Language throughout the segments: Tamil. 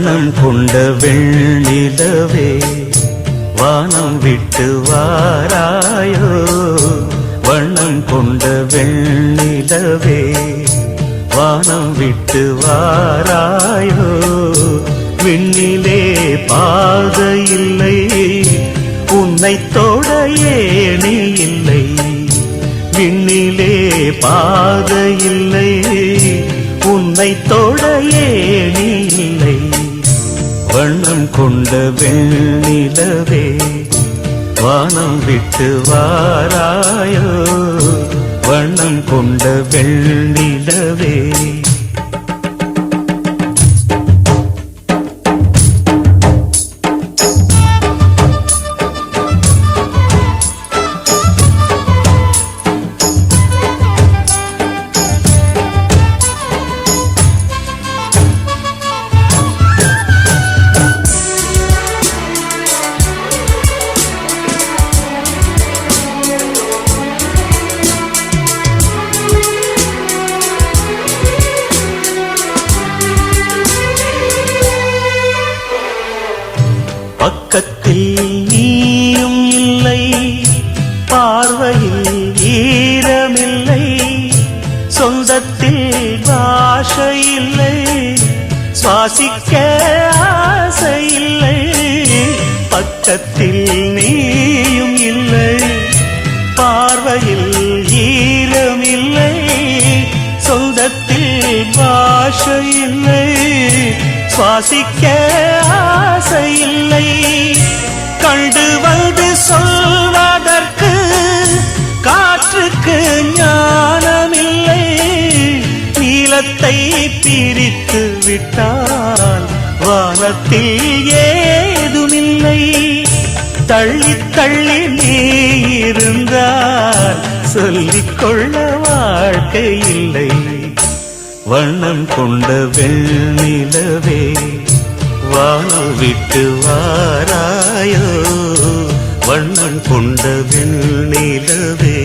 வண்ணம் கொண்ட வெண்ணிலவே வானம் விட்டு வாராயோ. வண்ணம் கொண்ட வெண்ணிலவே வானம் விட்டு வாராயோ. விண்ணிலே பாதை இல்லை, உன்னை தொட ஏணி இல்லை. விண்ணிலே பாதை இல்லை, உன்னை தொட ஏணி இல்லை. வண்ணம் கொண்ட வெண்ணிலவே வானம் விட்டு வாராயோ. வண்ணம் கொண்ட வெண்ணிலவே பக்கத்தில் நீயும் இல்லை, பார்வையில் ஈரமில்லை. சொந்தத்தில் பாஷை இல்லை, சுவாசிக்க ஆசை இல்லை. பக்கத்தில் நீயும் இல்லை, பார்வையில் ஈரமில்லை. சொந்தத்தில் பாஷை இல்லை, சுவாசிக்க ஆசை இல்லை. கண்டு வந்து சொல்வதற்கு காற்றுக்கு ஞானமில்லை. நீலத்தை பிரித்து விட்டால் வானத்தில் ஏதுமில்லை. தள்ளி தள்ளி நீ இருந்தால் சொல்லிக்கொள்ள வாழ்க்கை இல்லை. வண்ணம் கொண்ட வெண்ணிலவே வானம் விட்டு வாராயோ. வண்ணம் கொண்ட வெண்ணிலவே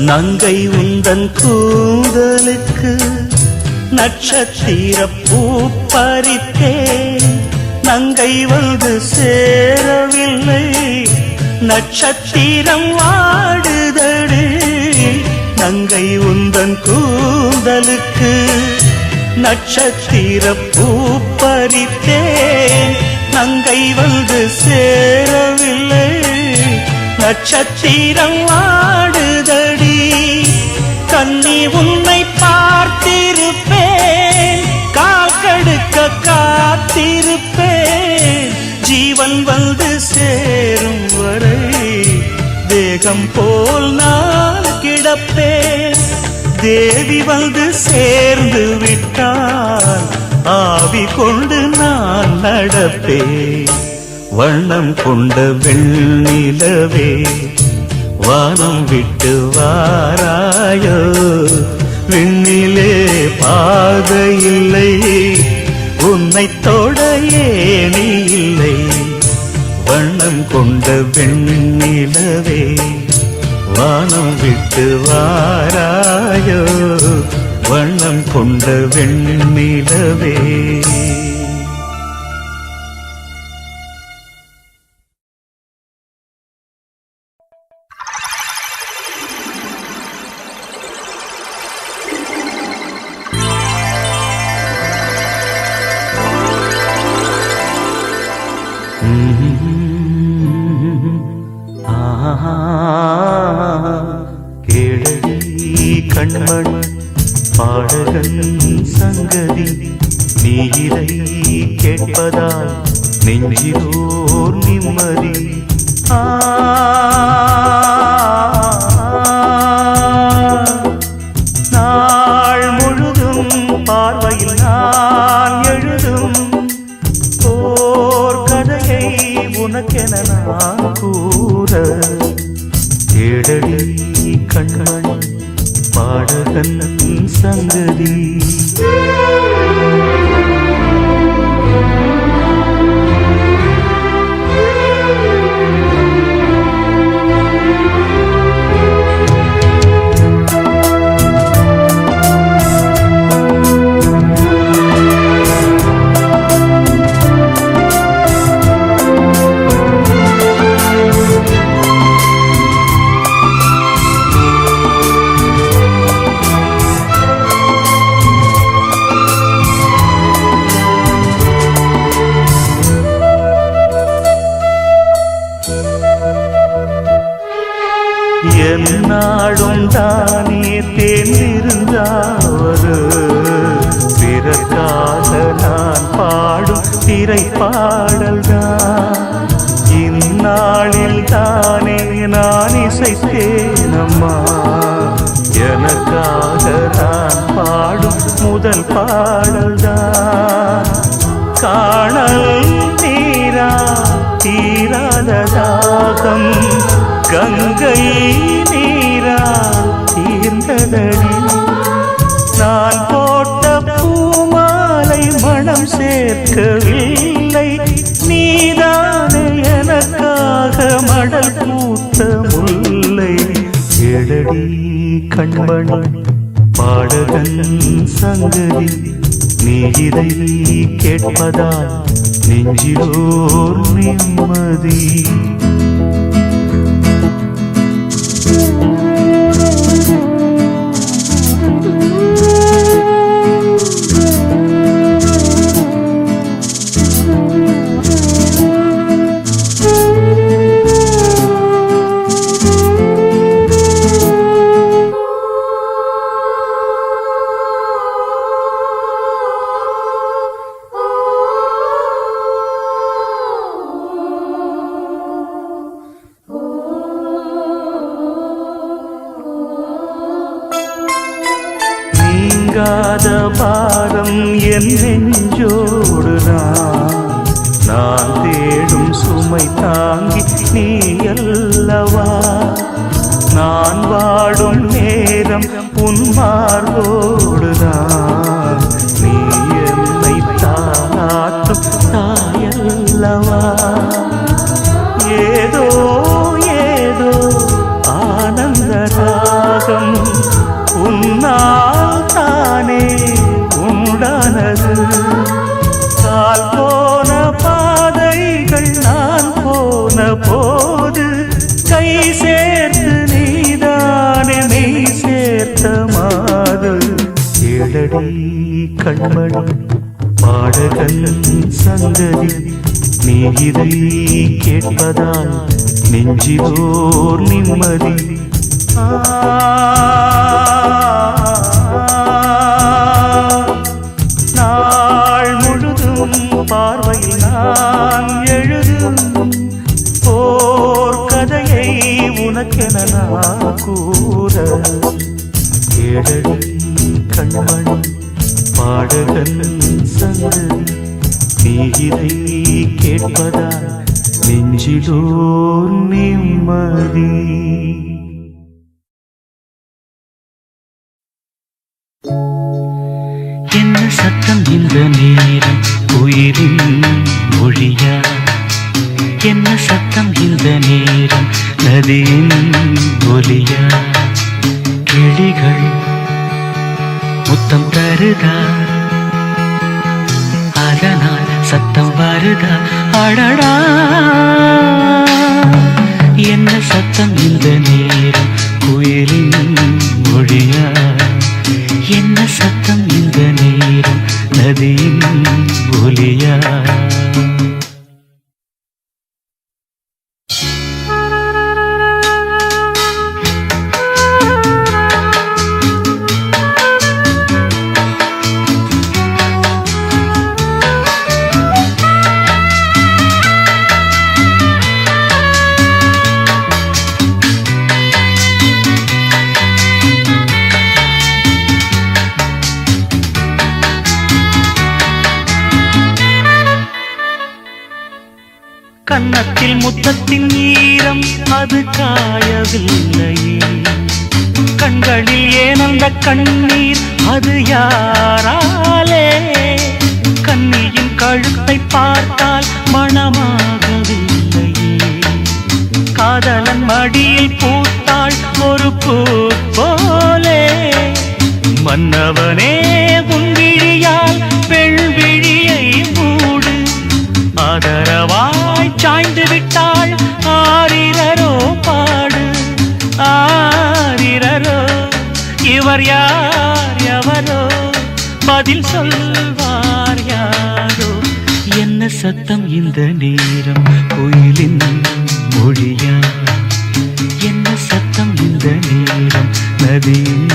நங்கை உந்தன் கூந்தலுக்கு நட்சத்திர பூ பறித்தேன். நங்கை வந்து சேரவில்லை, நட்சத்திரம் வாடுதடு. நங்கை உந்தன் கூந்தலுக்கு நட்சத்திர பூ பறித்தேன். நங்கை வந்து சேரவில்லை, நட்சத்திரம் வாடுதடி. கண்ணி உன்னை பார்த்திருப்பேன், கால் கடுக்க காத்திருப்பேன். ஜீவன் வந்து சேரும் வரை தேகம் போல் நான் கிடப்பேன். தேவி வந்து சேர்ந்து விட்டால் ஆவி கொண்டு நான் நடப்பேன். வண்ணம் கொண்ட வெண்ணிலவே வானம் விட்டு வாராயோ. விண்ணிலே பாதை இல்லை, உன்னை தொட ஏணி இல்லை. வண்ணம் கொண்ட வெண்ணிலவே வானம் விட்டு வாராயோ. வண்ணம் கொண்ட வெண்ணிலவே கேளடி கண்மண் பாடகன் சங்கதி நீ இதை கேட்பதால் நெஞ்சிலோர் நிம்மதி. நான் எழுதும் ஓர் கதையை உனக்கென நான் கூற தேடடி கண்மணி பாடகன் சங்கதி நாடும் தானே தேர்ந்திருந்தாவது பிறக்காக நான் பாடும் திரைப்பாடல்தான் இந்நாளில் தானே நான் இசைத்தேனம்மா எனக்காக நான் பாடும் முதல் பாடல்தான் காணல் நீரா தீராத தாகம் கங்கை நீரா தீர்ந்ததடி நான் போட்ட பூமாலை மனம் சேர்க்கவில்லை நீதானே எனக்காக மடல் பூத்த முல்லை எழடி கண்மணி பாடகன் சங்கதி நீ இதை கேட்பதால் நெஞ்சிலோர் நிம்மதி பாரம் என் நெஞ்சோடுதான் நான் தேடும் சுமை தாங்கி நீ அல்லவா நான் வாடும் நேரம் புன்மார்வோடுதான் நீ என்னை தாளாட்டும் தாயல்லவா ஏதோ ஏதோ ஆனந்த ராகம் உன்னால் தானே உண்டானது கால் போன பாதைகள் நான் போன போது கை சேர்த்து நீதானே மெய் சேர்த்த மாது எழடி கண்மணி பாடகன் சங்கதி நீ இதை கேட்பதால் நெஞ்சிலோர் நிம்மதி நாள் முழுதும் பார்வையில் நான் எழுதும் ஓர் கதையை உனக்கென நான் கூற கேளடி கண்மணி பாடகன் சங்கதி நீ இதை கேட்பதால் நெஞ்சிலோர் நிம்மதி என்ன சத்தம் இந்த நேரம் உயிரின் மொழியா என்ன சத்தம் இந்த நேரம் நதியின் ஒலியா கிளிகள் முத்தம் தருதா அதனால் சத்தம் வருதா அடடா என்ன சத்தம் இந்த நேரம் குயிலின் மொழியா என்ன சத்தம் இந்த நேரம் நதியின் ஒலியா கன்னத்தில் முத்தத்தின் ஈரம் அது காயவில்லையே. கண்களில் ஏன் அந்த கண்ணீர் அது யாராலே? கண்ணியின் கழுத்தை பார்த்தால் மணமாகவில்லையே. காதலன் மடியில் பூத்தாள் ஒரு பூ போலே. மன்னவனே உன் விழியால் பெண் விழியை மூடு. ஆதரவாய் சாய்ந்து விட்டாள் ஆரிரரோ பாடு. ஆரிரரோ இவர் யார் எவரோ பதில் சொல்வார் யாரோ. என்ன சத்தம் இந்த நேரம் கோயிலின் மொழியா? என்ன சத்தம் இந்த நேரம் நதியின்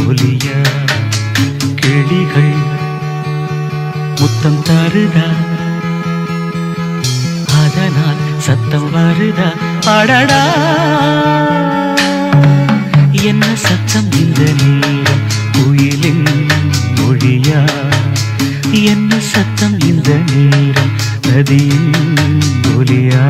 ஒலியா? கிளிகள் முத்தம் தருதா அதனால் சத்தம் வருதா? அடடா என்ன சத்தம் இந்த நேரம் குயிலின் மொழியா? என்ன சத்தம் இந்த நேரம் நதியின் ஒலியா?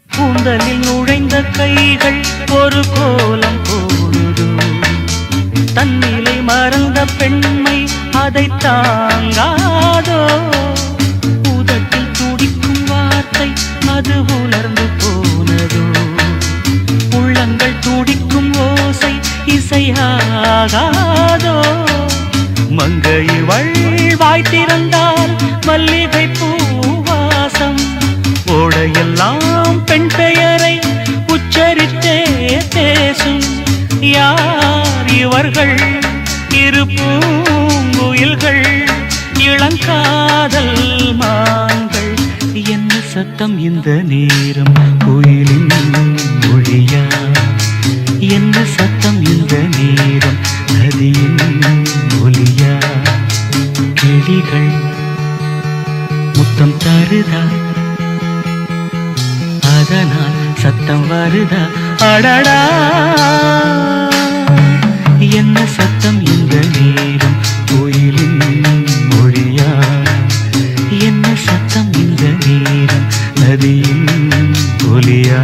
கூந்தலில் நுழைந்த கைகள் ஒரு கோலம் போடுதோ. தன்னிலை மறந்த பெண்மை அதை தாங்காதோ. உதட்டில் துடிக்கும் வார்த்தை அது உலர்ந்து போனதோ. உள்ளங்கள் துடிக்கும் ஓசை இசையாகாதோ. மங்கை வாய் திறந்தால் மல்லிகை பூவாசம். ஓடையெல்லாம் பெண் பெயரை உச்சரித்தே பேசும். யார் இவர்கள்? இரு பூங்குயில்கள் இளங்காதல் மான்கள். என்ன சத்தம் இந்த நேரம் கோயிலின் மொழியா? என்ன சத்தம் இந்த நேரம் நதியின் ஒலியா? கிளிகள் முத்தம் தருதா அதனால் சத்தம் வருதா? அடடா என்ன சத்தம் இந்த நேரம் கோயிலின் மொழியா? என்ன சத்தம் இந்த நேரம் நதியின் ஒலியா?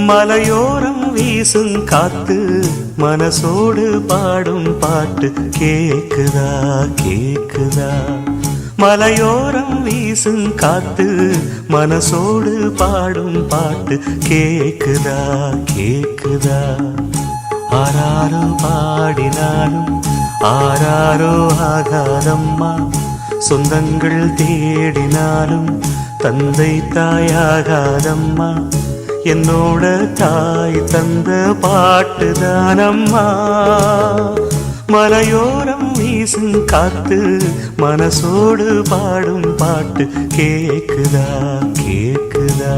மலையோரம் வீசும் காத்து மனசோடு பாடும் பாட்டு கேக்குதா கேக்குதா? மலையோரம் வீசும் காத்து மனசோடு பாடும் பாட்டு கேக்குதா கேக்குதா? ஆராரோ பாடினாலும் ஆராரோ ஆகாதம்மா. சொந்தங்கள் தேடினாலும் தந்தை தாயாகாதம்மா. என்னோட தாய் தந்த பாட்டுதானம்மா. மலையோரம் வீசும் காத்து மனசோடு பாடும் பாட்டு கேக்குதா கேக்குதா?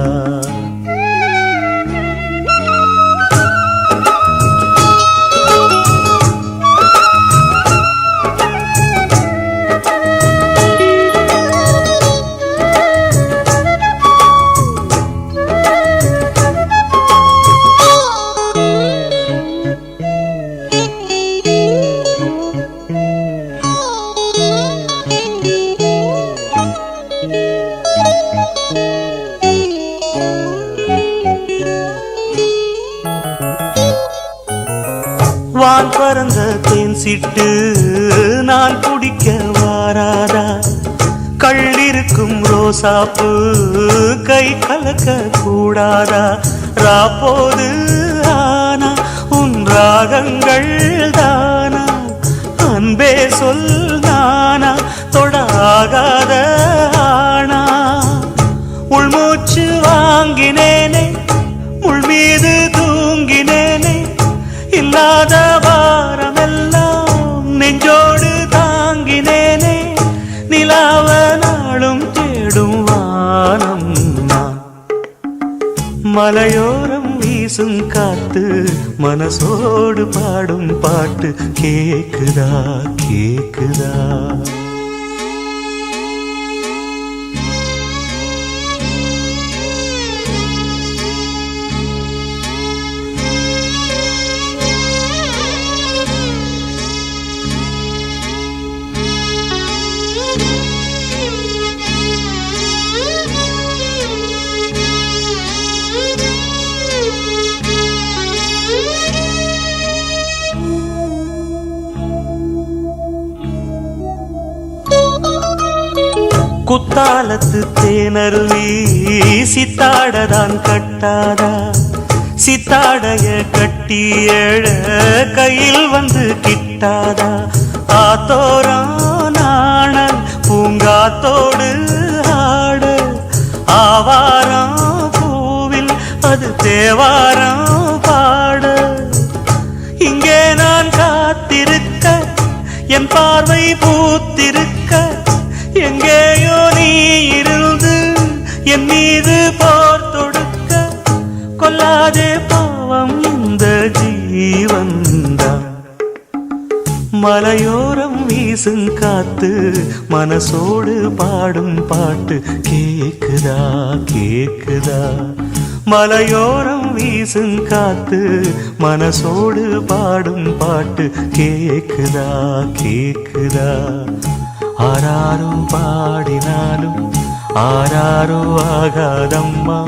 வான் பறந்த தேன் சிட்டு நான் குடிக்க வாராதா கள்ளிருக்கும் ரோசாப்பு கை கலக்க கூடாதா ராப்போது ஆனா உன் ராகங்கள் தானா அன்பே சொல் நானா தொடாகாத ஆனா உள்மூச்சு வாங்கினேனே முள் மீது தூங்கினேனே இல்லாத வாரமெல்லாம் நெஞ்சோடு தாங்கினேனே நிலாவ நாளும் தேடும் வானம் நான் மலையோரம் வீசும் காத்து மனசோடு பாடும் பாட்டு கேக்குதா கேக்குதா குத்தாலத்து தேனருவி சித்தாடதான் கட்டாதா சித்தாடைய கட்டி எழ கையில் வந்து கிட்டாதா ஆத்தோரம் நாணல் பூங்காத்தோடு ஆட ஆவாரம் பூவில் அது தேவாரம் பாட இங்கே நான் காத்திருக்க என் பார்வை பூத்திருக்க எங்கேயோ நீ இருந்து என் மீது போர் தொடுக்க கொல்லாதே பாவம் இந்த ஜீவன்தான் மலையோரம் வீசும் காத்து மனசோடு பாடும் பாட்டு கேக்குதா கேக்குதா மலையோரம் வீசும் காத்து மனசோடு பாடும் பாட்டு கேக்குதா கேக்குதா ஆராரோ பாடினாலும் ஆராரோ ஆகாதம்மா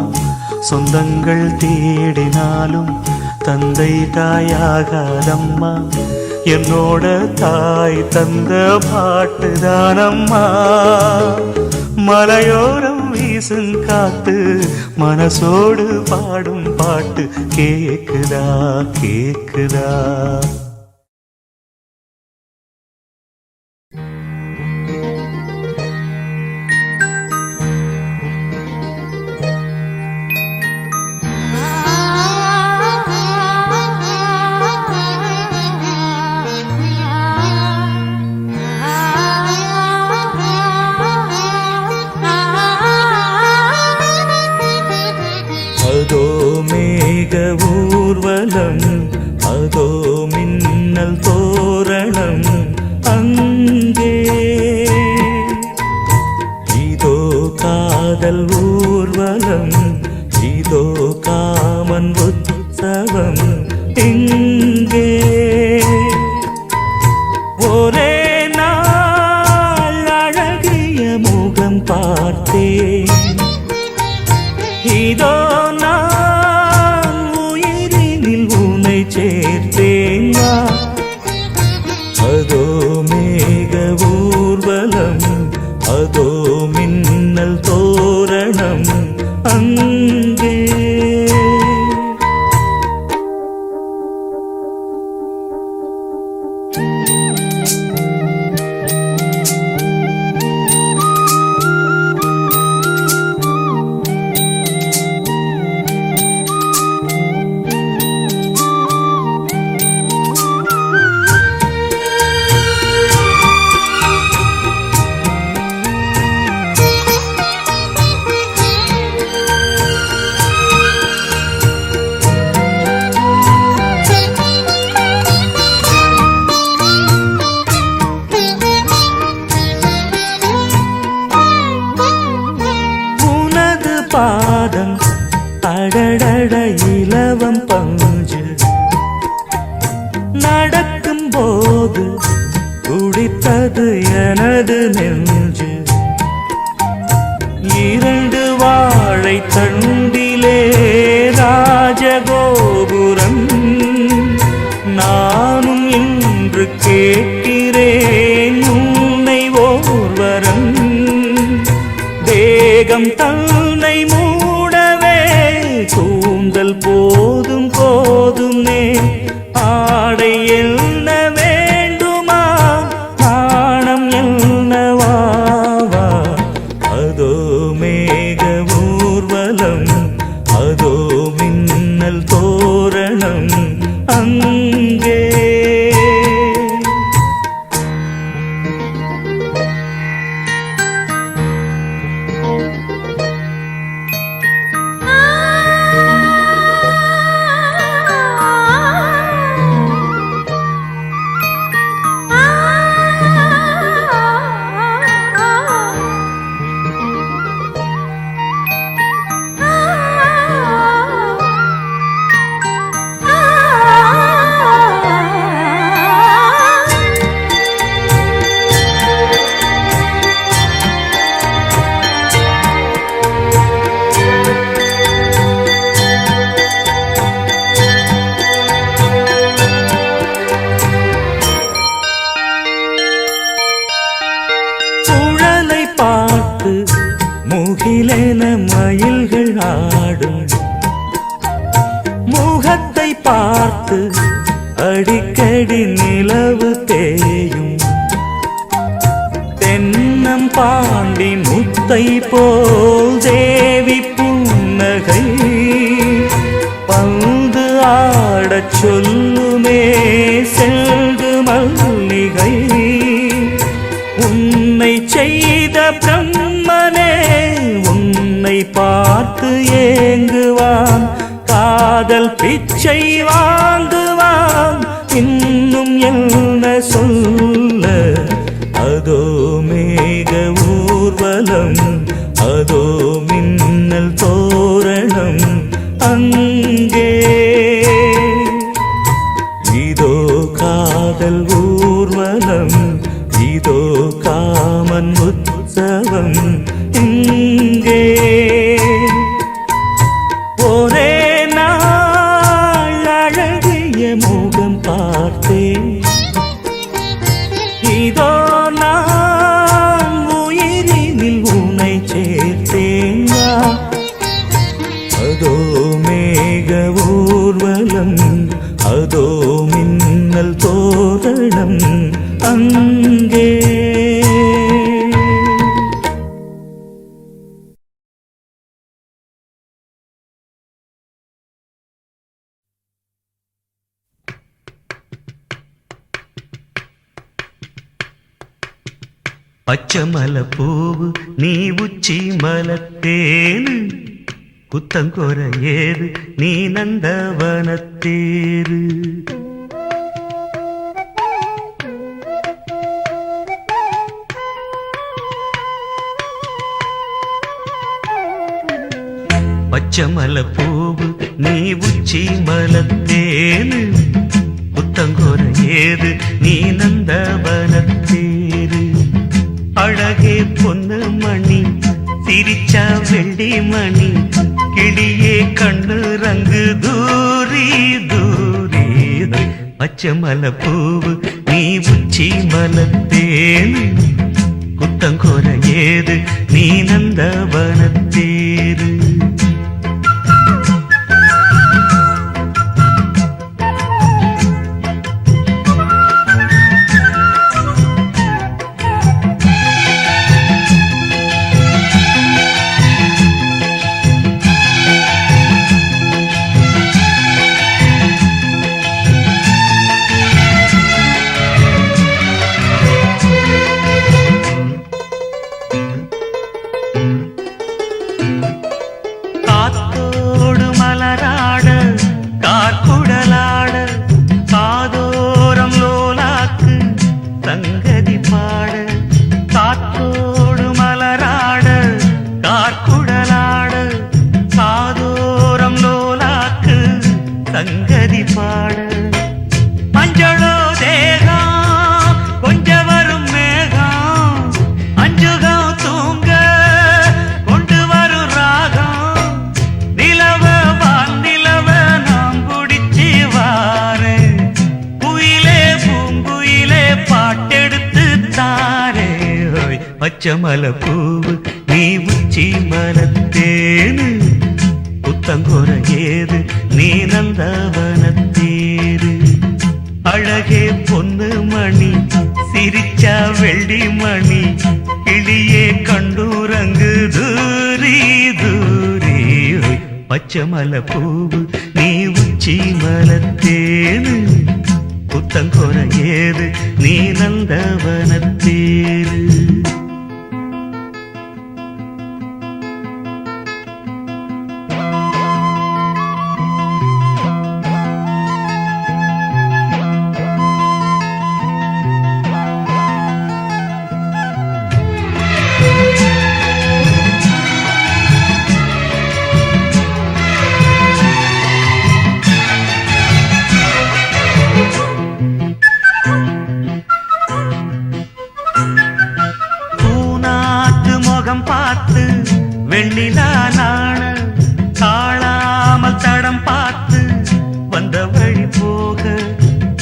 சொந்தங்கள் தேடினாலும் தந்தை தாயாகாதம்மா என்னோட தாய் தந்த பாட்டுதானம்மா மலையோரம் வீசும் காத்து மனசோடு பாடும் பாட்டு கேக்குதா கேக்குதா அதோ மேக ஊர்வலம் அதோ மின்னல் தோரணம் அங்கே இதோ காதல் ஊர்வலம் இதோ காமன் உற்சவம் எங்கே ஒரே நாள் அழகிய முகம் பார்த்தேன் இதோ நான் உயிரினில் உன்னை சேர்த்தேன் அதோ மேக ஊர்வலம் அதோ மின்னல் தோரணம் அங்கே பாதம் அடடட இலவம் பஞ்சு நடக்கும் போது துடித்தது எனது நெஞ்சு இரண்டு வாழை தண்டிலே ராஜகோபுரம் நான் கேட்கிறேன் உன்னை ஓர்வரம் தேகம் தன்னை மூடவே கூந்தல் போதும் போதுமே ஆடை என்ன வேண்டுமா நாணம் என்னவாவா அதோ மேக ஊர்வலம் அதோ மின்னல் தோரணம் அங்கே முகிலென மயில்கள் ஆடும் முகத்தை பார்த்து அடிக்கடி நிலவு தேயும் தென்னம் பாண்டி முத்தை போல் தேவி புன்னகை பந்து ஆடச் சொல்லுமே செல்கு மல்லிகை உன்னை செய்த பிரம்மனே உன்னை பார்த்து ஏங்குவான் காதல் பிச்சை வாங்குவான் இன்னும் என்ன சொல்ல அதோ மேக ஊர்வலம் அதோ மின்னல் தோரணம் அங்கே இதோ காதல் ஊர்வலம் இதோ காமன் உற்சவம் இங்கே ஒரே நாள் அழகிய முகம் பார்த்தேன் இதோ நான் உயிரினில் உன்னை சேர்த்தேன் அதோ மேக ஊர்வலம் அதோ மின்னல் தோரணம் அங்கே பச்சமல பூவு நீ உச்சி மலத்தேனு குத்தங்கொர ஏது நீ நந்தவனத்தேரு பச்சமல பூவு நீ உச்சி மலத்தேனு குத்தங்கொர ஏது நீ நந்தவனத்தேரு அழகே பொன்னு மணி சிரிச்சா வெள்ளி மணி கிளியே கண்ணு ரங்கு தூரி தூரி பச்சமல பூவு நீ உச்சி மலத்தேனு குத்தங்கொர ஏது நீ நந்தவனத்தேரு பூங்குயிலே பச்சை மலைப்பூவு நீ உச்சி மலத்தேனு புத்தங்கோர ஏது நீ நந்தவனத்தேரு அழகே பொண்ணு மணி சிரிச்சா வெள்ளி மணி கிளியே கண்டூரங்கு தூரி தூரி பச்சை மலைப்பூவு நீ உச்சி மலத்தேனு புத்தங்கோர ஏது நீ நந்தவனத்தேரு பார்த்து வெண்ணிலா நாண தாழாமல் தடம் பார்த்து வந்த வழி போக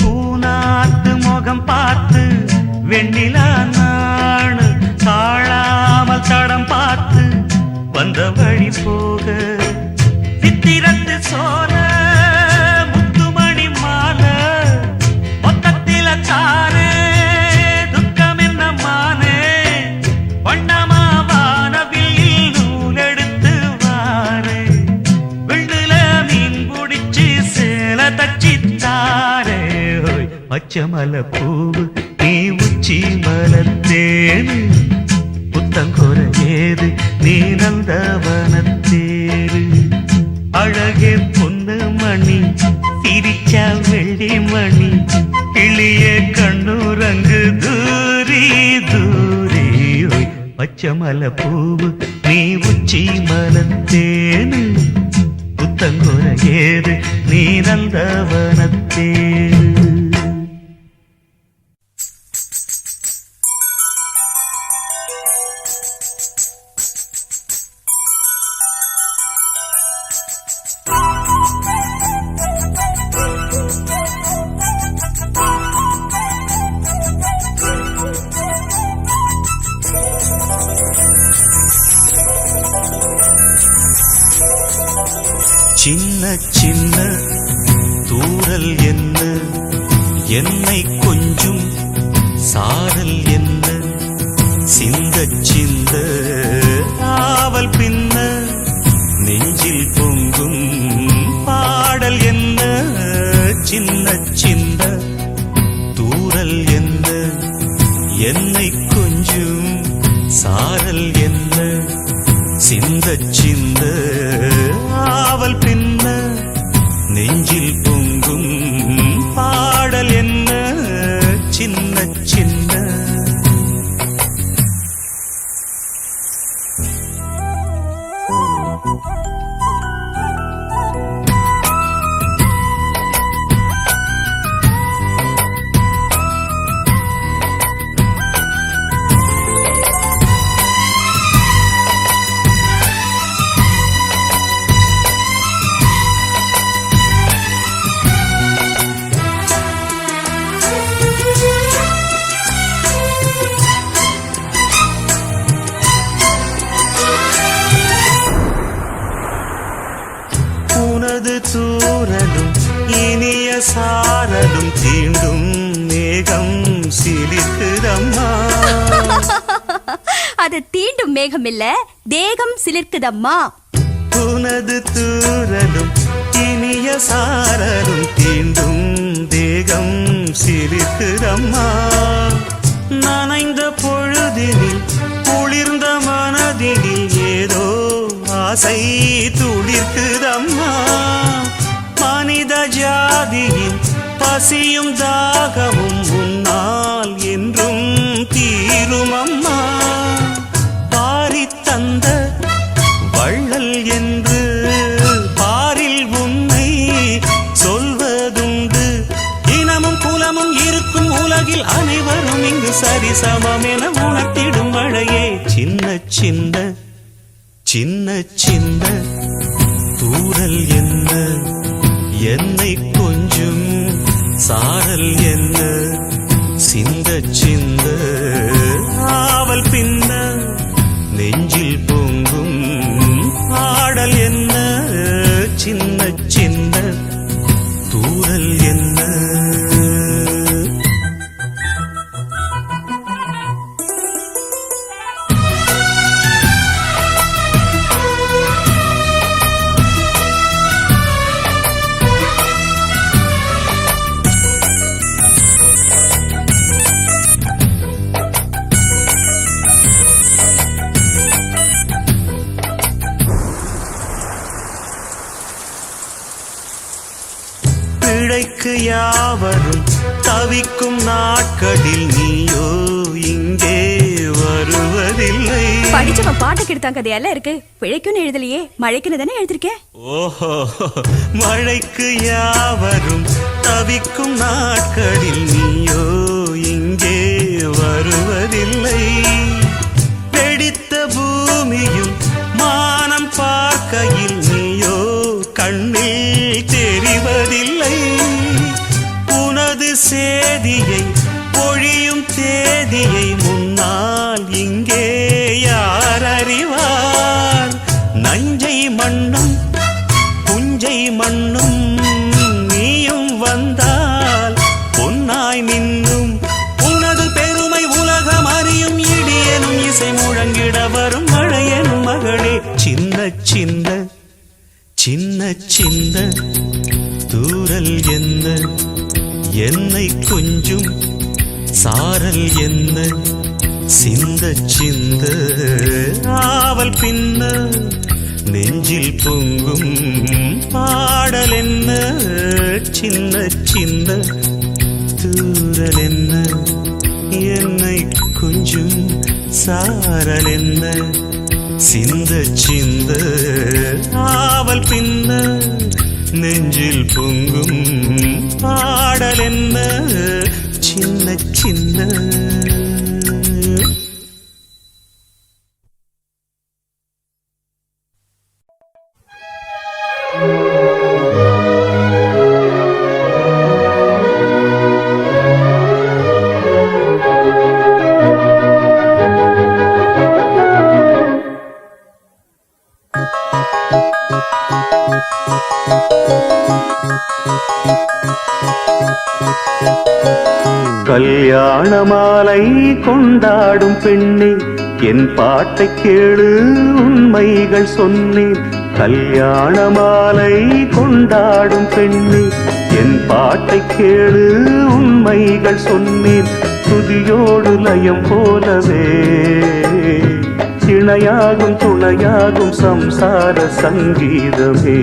பூநாத்து முகம் பார்த்து வெண்ணிலா நாண தாழாமல் தடம் பார்த்து வந்த வழி போக சித்திரத்து சோல முத்துமணி மாலை மொத்தத்தில தாரே துக்கம் என்ன மானே வண்ணமா பச்சை மலைப்பூவு நீ உச்சி மலத்தேனு புத்தங்கோர ஏது நீ நந்தவனத்தேரு அழகே பொண்ணு மணி சிரிச்சா வெள்ளி மணி கிளியே கண்ணூரங்கு தூரி தூரி பச்சை மலைப்பூவு நீ உச்சி மலத்தேனு புத்தங்கோர ஏது நீ நந்தவனத்தேரு சின்ன சின்ன தூரல் என்ன என்னை கொஞ்சம் சாரல் என்ன சிந்த சிந்த ஆவல் பின்ன நெஞ்சில் பொங்கும் பாடல் என்ன சின்ன சின்ன தூரல் என்ன என்னை கொஞ்சம் சாரல் என்ன சிந்த சிந்த ஆவல் பின்ன நெஞ்சில் பொங்கும் பாடல் என்ன சின்ன சின்ன தூரலும் இனிய சாரலும் தீண்டும் மேகம் சிலிர்க்குதம்மா அது தீண்டும் மேகம் இல்ல தேகம் சிலிர்க்குதம்மா உனது தூரலும் இனிய சாரலும் தீண்டும் தேகம் சிலிர்க்குதம்மா நனைந்த பொழுதினில் குளிர்ந்த மனதினில் ஏதோ ஆசை துளிர்க்குதம்மா மனித ஜாதியின் பசியும் தாகமும் உன்னால் என்றும் தீருமம்மா பாரி தந்த வள்ளல் என்று பாரில் உன்னை சொல்வதுண்டு இனமும் குலமும் இருக்கும் உலகில் அனைவரும் இங்கு சரிசமம் என உணர்த்திடும் மழையே சின்ன சின்ன சின்ன சின்ன தூரல் என்ன என்னை கொஞ்சம் சாரல் என்ன சிந்த சிந்த ஆவல் பின்ன பிழைக்கு யாவரும் தவிக்கும் நாட்களில் நீயோ இங்கே வருவதில்லை. படிச்சவன் பாட்டு கெடுத்தான் கதையெல்லாம் இருக்கு. பிழைக்குன்னு எழுதலையே, மழைக்குன்னு தானே எழுதிருக்கேன். ஓஹோ, மழைக்கு யாவரும் தவிக்கும் நாட்களில் நீயோ இங்கே வருவதில்லை. வெடித்த பூமியும் மானம் பார்க்கையில் நீயோ கண்ணில் தெரிவதில்லை. உனது சேதியை பொழியும் தேதியை முன்னால் இங்கே யார் அறிவார்? நஞ்சை மண்ணும் புஞ்சை மண்ணும் நீயும் வந்தால் பொன்னாய் மின்னும். உனது பெருமை உலகம் அறியும். இடியனும் இசை முழங்கிட வரும் மழையனும் மகளே. சின்ன சின்ன சின்ன சின்ன தூரல் என்ன, என்னை கொஞ்சம் சாரல் என்ன, சிந்த சிந்த ஆவல் பின்ன நெஞ்சில் பொங்கும் பாடல் என்ன. சின்ன சின்ன தூரல் என்ன, என்னை கொஞ்சம் சாரல் என்ன, சிந்த சிந்த ஆவல் பின்ன நெஞ்சில் பொங்கும் பாடல் என்ன. சின்ன சின்ன கல்யாண மாலை கொண்டாடும் பெண்ணே, என் பாட்டை கேளு உண்மைகள் சொன்னேன். கல்யாண மாலை கொண்டாடும் பெண்ணே, என் பாட்டை கேளு உண்மைகள் சொன்னேன். துதியோடு லயம் போலவே இணையாகும் துணையாகும் சம்சார சங்கீதமே.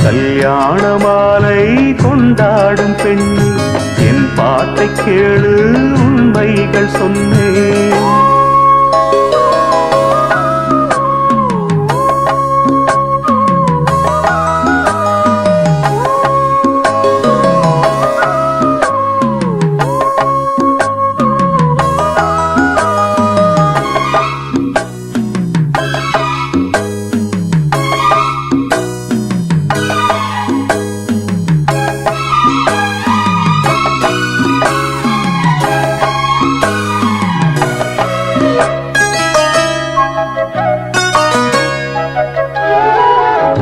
கல்யாண மாலை கொண்டாடும் பெண்ணே, என் பாட்டை கேளு உண்மைகள் சொன்னேன்.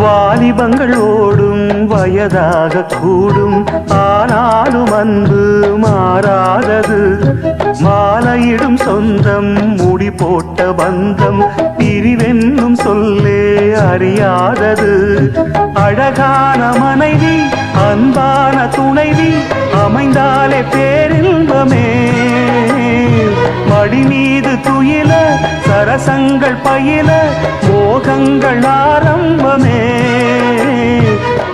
வாலிபங்கள் ஓடும் வயதாக கூடும், ஆனாலும் அன்பு மாறாதது. மாலையிடும் சொந்தம் முடி போட்ட பந்தம் பிரிவென்னும் சொல்லே அறியாதது. அழகான மனைவி அன்பான துணைவி அமைந்தாலே பேரின்பமே. மடி மீது துயில சரசங்கள் பயில மோகங்கள் ஆரம்பமே.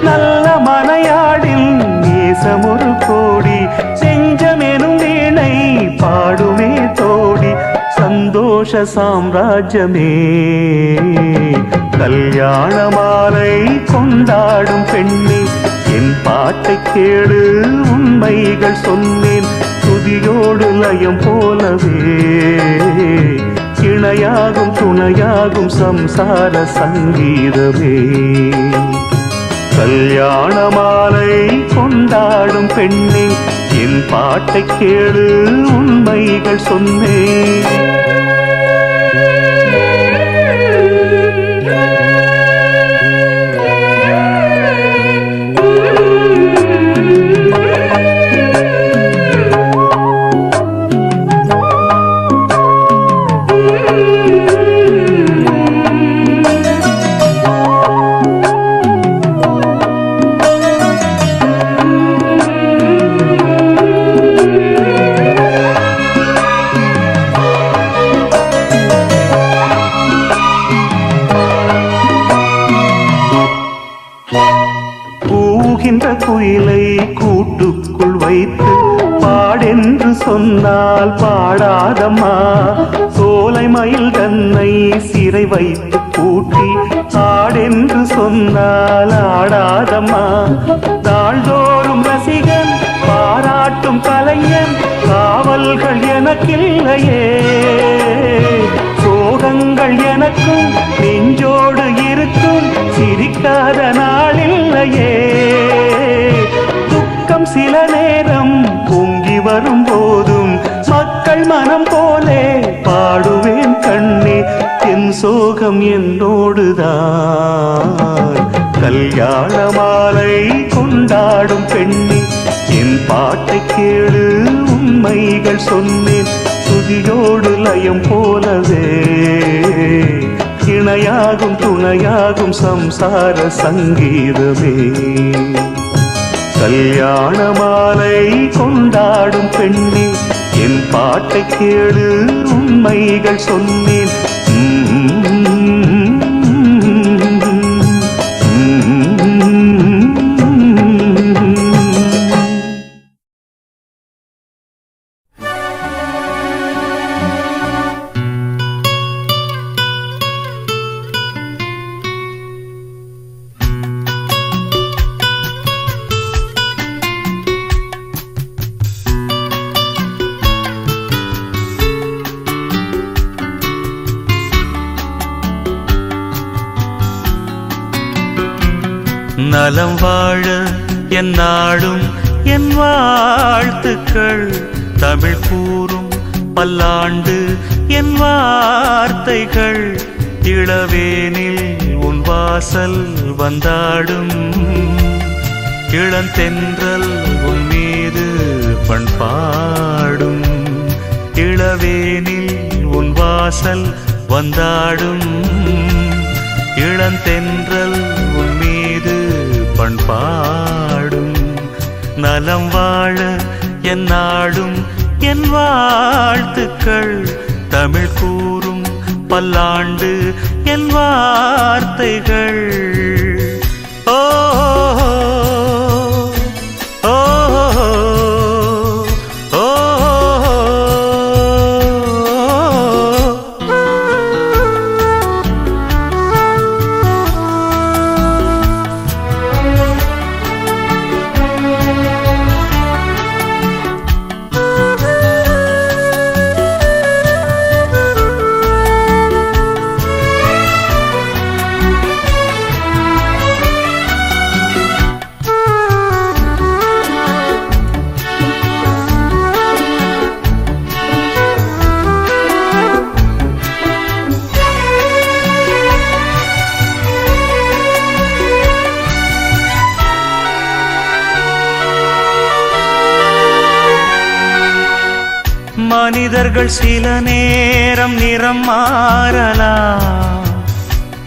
நல்ல மனையாடில் நேசமொரு கோடி, செஞ்சமெனும் வீணை பாடுமே தோடி. சந்தோஷ சாம்ராஜ்யமே. கல்யாண மாலை கொண்டாடும் பெண்ணே, என் பாட்டை கேளு உண்மைகள் சொன்னேன். துதியோடு லயம் போலவே இணையாகும் துணையாகும் சம்சார சங்கீதமே. கல்யாண மாலை கொண்டாடும் பெண்ணே, என் பாட்டை கேளு உண்மைகள் சொன்னேன். கூவுகின்ற குயிலை கூட்டுக்குள் வைத்து பாடென்று சொன்னால் பாடாதம்மா. சோலை மயில் தன்னை சிறை வைத்து பூட்டி ஆடென்று சொன்னால் ஆடாதம்மா. நாள்தோறும் ரசிகன் பாராட்டும் கலைஞன் காவல்கள் எனக்கில்லையே. சோகங்கள் எனக்கும் நெஞ்சோடு இருக்கும் சிரிக்காத நாளில்லையே. துக்கம் சில நேரம் பொங்கி வரும் போதும் மக்கள் மனம் போலே பாடுவேன் கண்ணே. என் சோகம் என்னோடுதான். கல்யாண மாலை கொண்டாடும் பெண்ணே, என் பாட்டை கேளு உண்மைகள் சொன்னேன். துதியோடு லயம் போலவே இணையாகும் துணையாகும் சம்சார சங்கீதமே. கல்யாண மாலை கொண்டாடும் பெண்ணே, என் பாட்டை கேளு உண்மைகள் சொன்னேன். நலம் வாழ என் நாடும் என் வாழ்த்துக்கள். தமிழ் கூறும் பல்லாண்டு என் வார்த்தைகள். இளவேனில் உன் வாசல் வந்தாடும். இளந்தென்றல் உன் மீது பண்பாடும். இளவேனில் உன் வாசல் வந்தாடும். இளந்தென்றல் உன் மீது பண்பாடும். நலம் வாழ என் நாடும் என் வாழ்த்துக்கள். தமிழ் கூறும் பல்லாண்டு என் வார்த்தைகள். ஓ ஓ ஓ மனிதர்கள் சில நேரம் நிறம் மாறலாம்.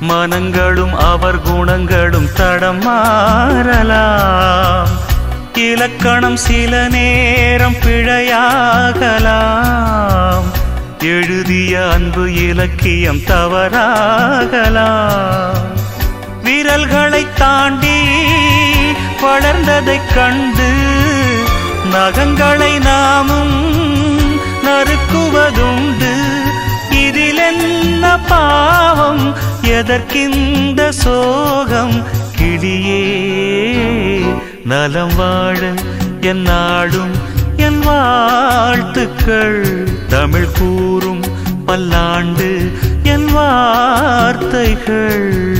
மனங்களும் அவர் குணங்களும் தடம் மாறலாம். இலக்கணம் சில நேரம் பிழையாகலாம். எழுதிய அன்பு இலக்கியம் தவறாகலாம். விரல்களை தாண்டி வளர்ந்ததைக் கண்டு நகங்களை நாமும் நறுக்குவதுண்டு. இதில் என்ன பாவம், எதற்கிந்த சோகம்? கிளியே நலம் வாழ என் நாடும் என் வாழ்த்துக்கள். தமிழ் கூறும் பல்லாண்டு என் வார்த்தைகள்.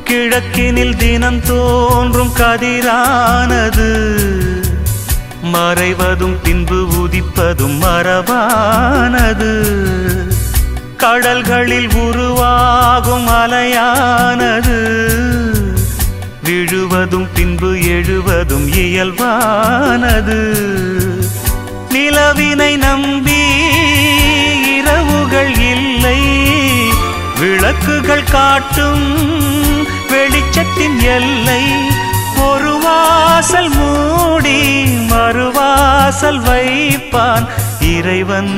கிழக்கினில் தினம் தோன்றும் கதிரானது மறைவதும் பின்பு உதிப்பதும் மரபானது. கடல்களில் உருவாகும் அலையானது விழுவதும் பின்பு எழுவதும் இயல்பானது. நிலவினை நம்பி இரவுகள் இல்லை, விளக்குகள் காட்டும் வெளிச்சத்தின் எல்லை. ஒரு வாசல் மூடி மறுவாசல் வைப்பான் இறைவன்.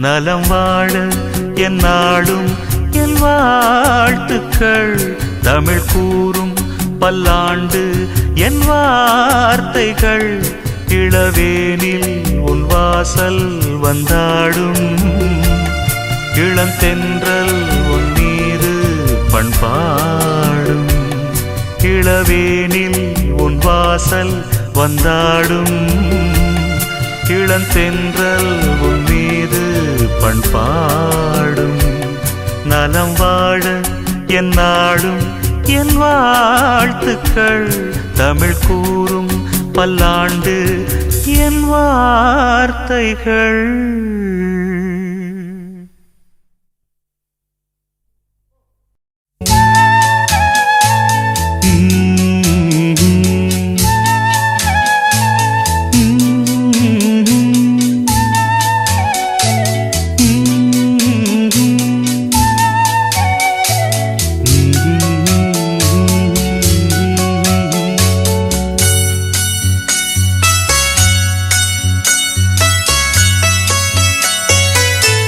நலம் வாழ என் நாடும் என் வாழ்த்துக்கள். தமிழ் கூறும் பல்லாண்டு என் வார்த்தைகள். இளவேனில் உன் வாசல் வந்தாடும், இளந்தென்றல் உன் மீது பண்பாடும். இளவேனில் உன் வாசல் வந்தாடும், இளந்தென்றல் உன் மீது பண்பாடும். நலம் வாழ என் நாடும் என் வாழ்த்துக்கள். தமிழ் கூறும் பல்லாண்டு என் வார்த்தைகள்.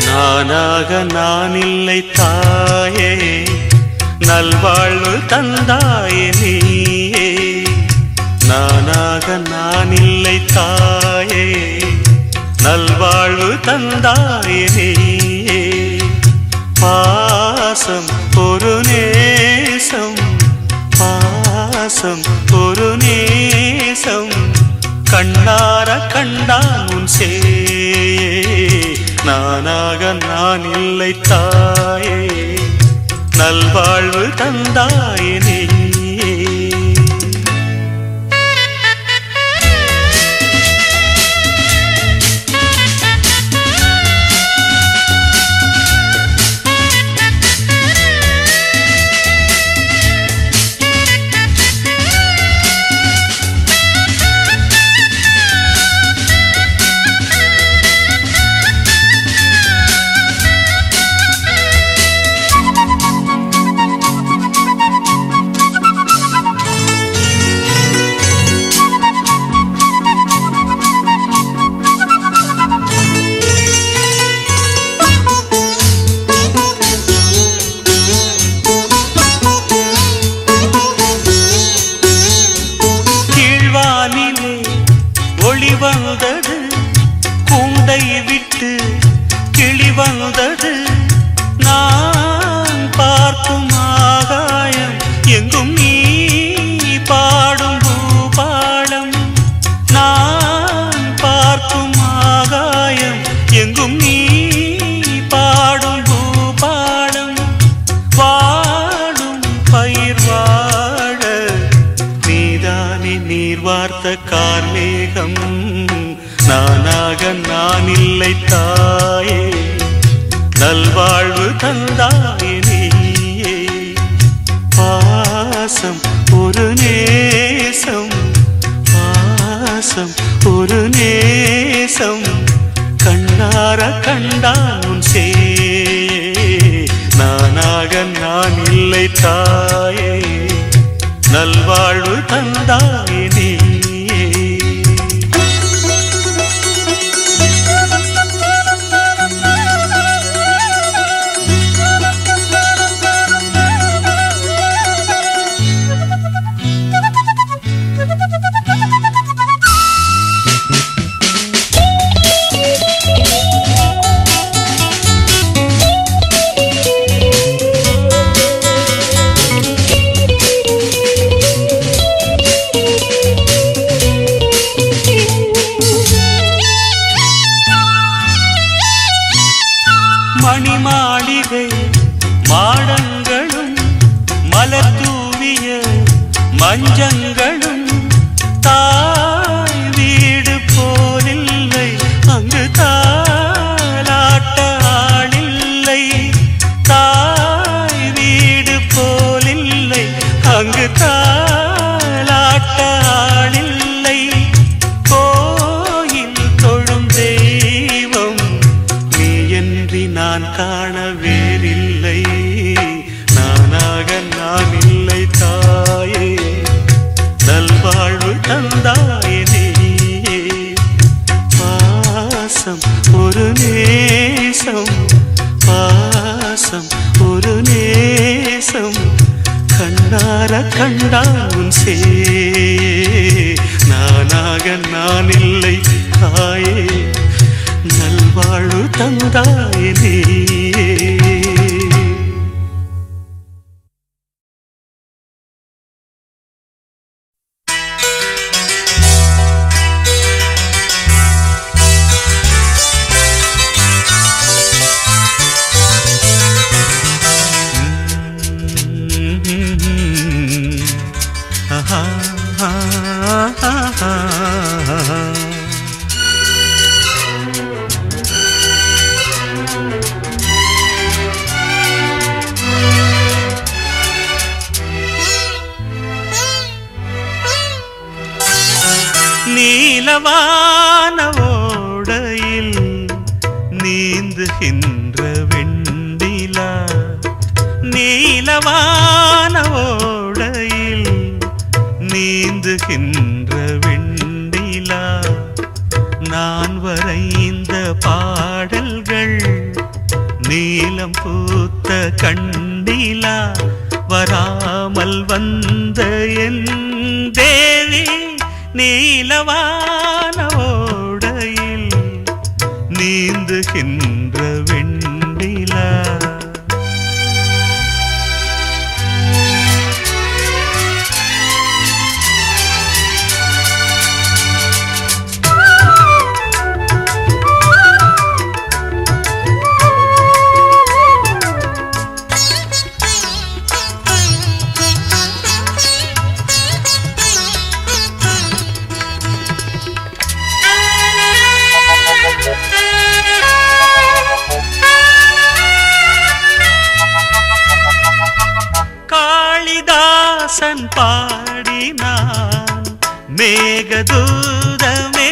நானாக நான் இல்லை தாயே, நல்வாழ்வு தந்தாயே நீயே. நானாக நான் இல்லை தாயே, நல்வாழ்வு தந்தாயே நீயே. பாசம் ஒரு நேசம், பாசம் ஒரு நேசம், கண்ணார கண்டான் உன் சே. நானாக நான் இல்லை தாயே, நல்வாழ்வு தந்தாயே நீயே. வந்தது கூண்டை விட்டு கிளி வந்தது. நான் பார்க்கும் ஆகாயம் எங்கும் நீ பாடும் பூபாலம். நான் பார்க்கும் ஆகாயம் எங்கும் நீ பாடும் பூபாலம். வாழும் பயிர் வாழ நீதானே நீர் வார்த்த கார்மேகம். நானாக நான் இல்லை தாயே, நல்வாழ்வு தந்தாயே நீயே. பாசம் ஒரு நேசம், பாசம் ஒரு நேசம், கண்ணார கண்டான் உன் சே. நானாக நான் இல்லை தாயே, நல்வாழ்வு தந்தாயே நீயே. மணிமாளிகை மாடங்களும் மலர் தூவிய மஞ்சங்களும் தாய் வீடு போலில்லை, அங்கு தாலாட்ட ஆளில்லை. உனையன்றி நான் காண வேறில்லை, நானாக நான் இல்லை தாயே, நல்வாழ்வு தந்தாயே நீயே. பாசம் ஒரு நேசம், பாசம் ஒரு நேசம், கண்ணார கண்டான் சே, நானாக நான் இல்லை தாயே, நல்வாழ்வு தந்தாயே நீயே. நீலவான ஓடையில் நீந்துகின்ற வெண்ணிலா, நீலவான ஓடையில் நீந்துகின்ற வெண்ணிலா, நான் வரைந்த பாடல்கள் நீலம் பூத்த கண்ணிலா, வராமல் வந்த என் தேவி, நீலவான ஓடையில் நீந்துகின்ற வெண்ணிலா. காளிதாசன் பாடினான் மேகதூதமே,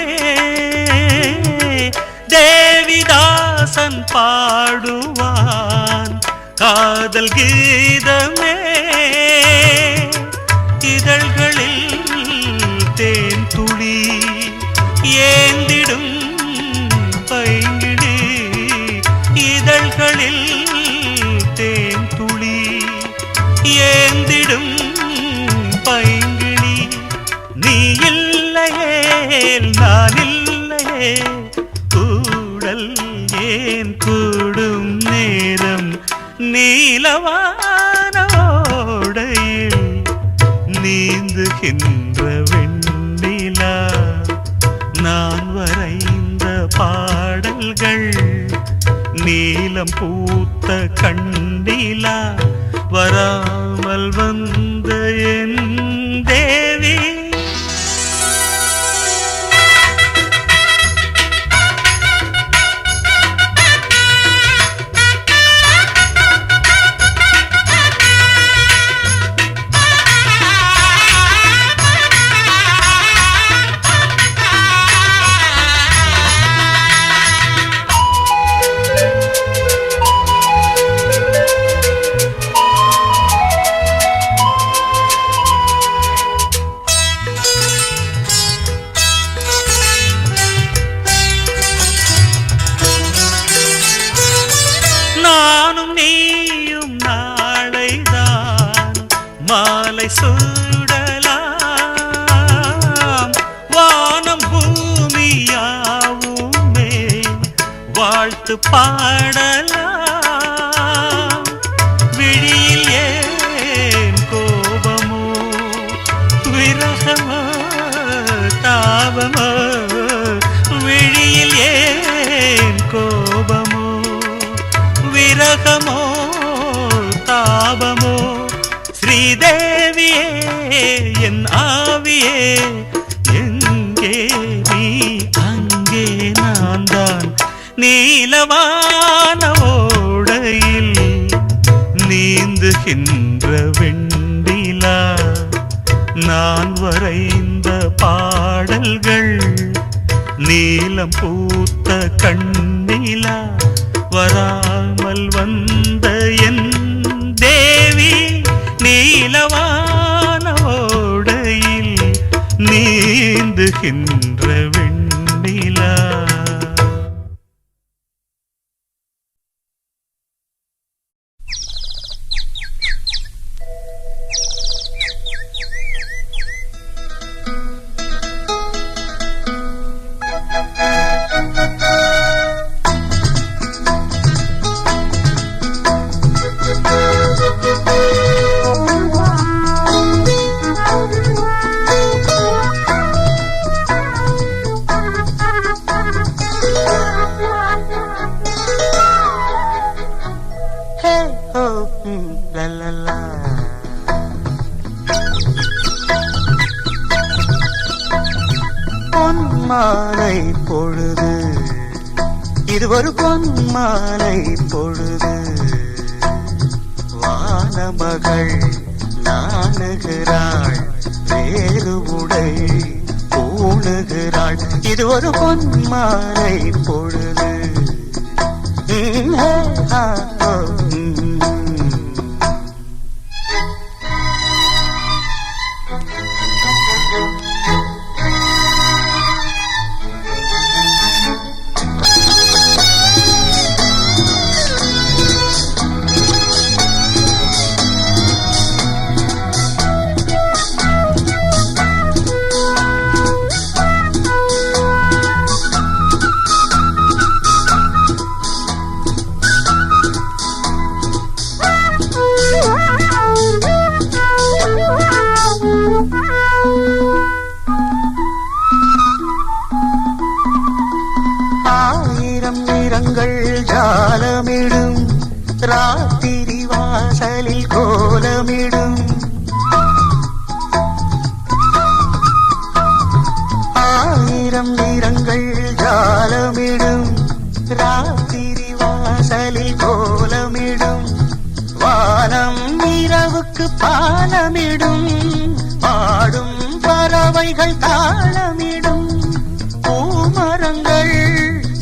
தேவிதாசன் பாடுவான் காதல் கீதமே, இதழ்களில் தேன் துளி ஏந்திடும் பைங்கிடி, இதழ்களில் தேன் துளி ஏந்திடும் பைங்கிளி, நீ இல்லையேல் நான் இல்லையே, கூடல் ஏன் கூடும் நேரம், நீலவான ஓடையில் நீந்துகின்ற வெண்ணிலா, நான் வரைந்த பாடல்கள் நீலம் பூத்த கண்ணிலா, வராமல் வந்த என் தேவி. நானும் நீயும் நாளைதான் மாலை சூடலாம், வானம் பூமியாவுமே வாழ்த்து பாடலாம், விழியில் ஏன் கோபமோ விரகமோ தாபமோ, விழியில் ஏன் கோபமோ விரகமோ தாபமோ, ஸ்ரீதேவியே என் ஆவியே, எங்கே நீ அங்கே நான் தான், நீலவான ஓடையில் நீந்துகின்ற வெண்ணிலா, நான் வரைந்த பாடல்கள் நீலம் பூத்த கண்ணிலா, வராமல் வந்த என் தேவி நீலவான ஓடையில் நீந்துகின்ற வெண்ணிலா. பொன்மாலை பொழுது, இது ஒரு பொன்மாலை பொழுது, வானமகள் நாணுகிறாள், வேறு உடை பூணுகிறாள். இது ஒரு பொன்மாலை பொழுது. ஜாலமிடும் ராத்திரி வாசலில் கோலமிடும், ஆயிரம் நிறங்கள் ஜாலமிடும் ராத்திரி வாசலில் கோலமிடும், வானம் இரவுக்கு பாலமிடும், பாடும் பறவைகள் தாளமிடும், பூமரங்கள்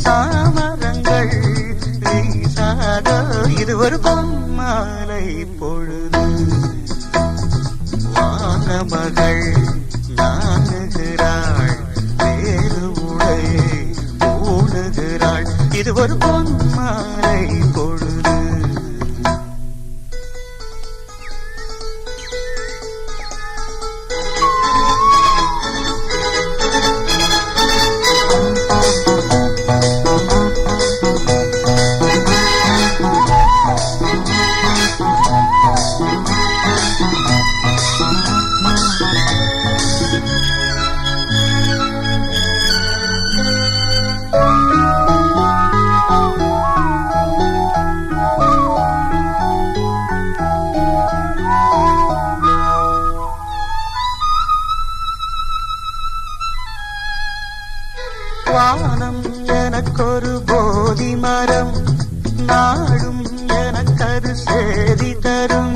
சாமரங்கள் வீசாத இது ஒரு பொன்மாலை பொழுது, வானமகள் நாணுகிறாள், வேறு உடை பூணுகிறாள். இது ஒரு பொன்மாலை பொழுது. வானம் எனக்கொரு போதி மரம், நாடும் எனக்கது சேதி தரும்,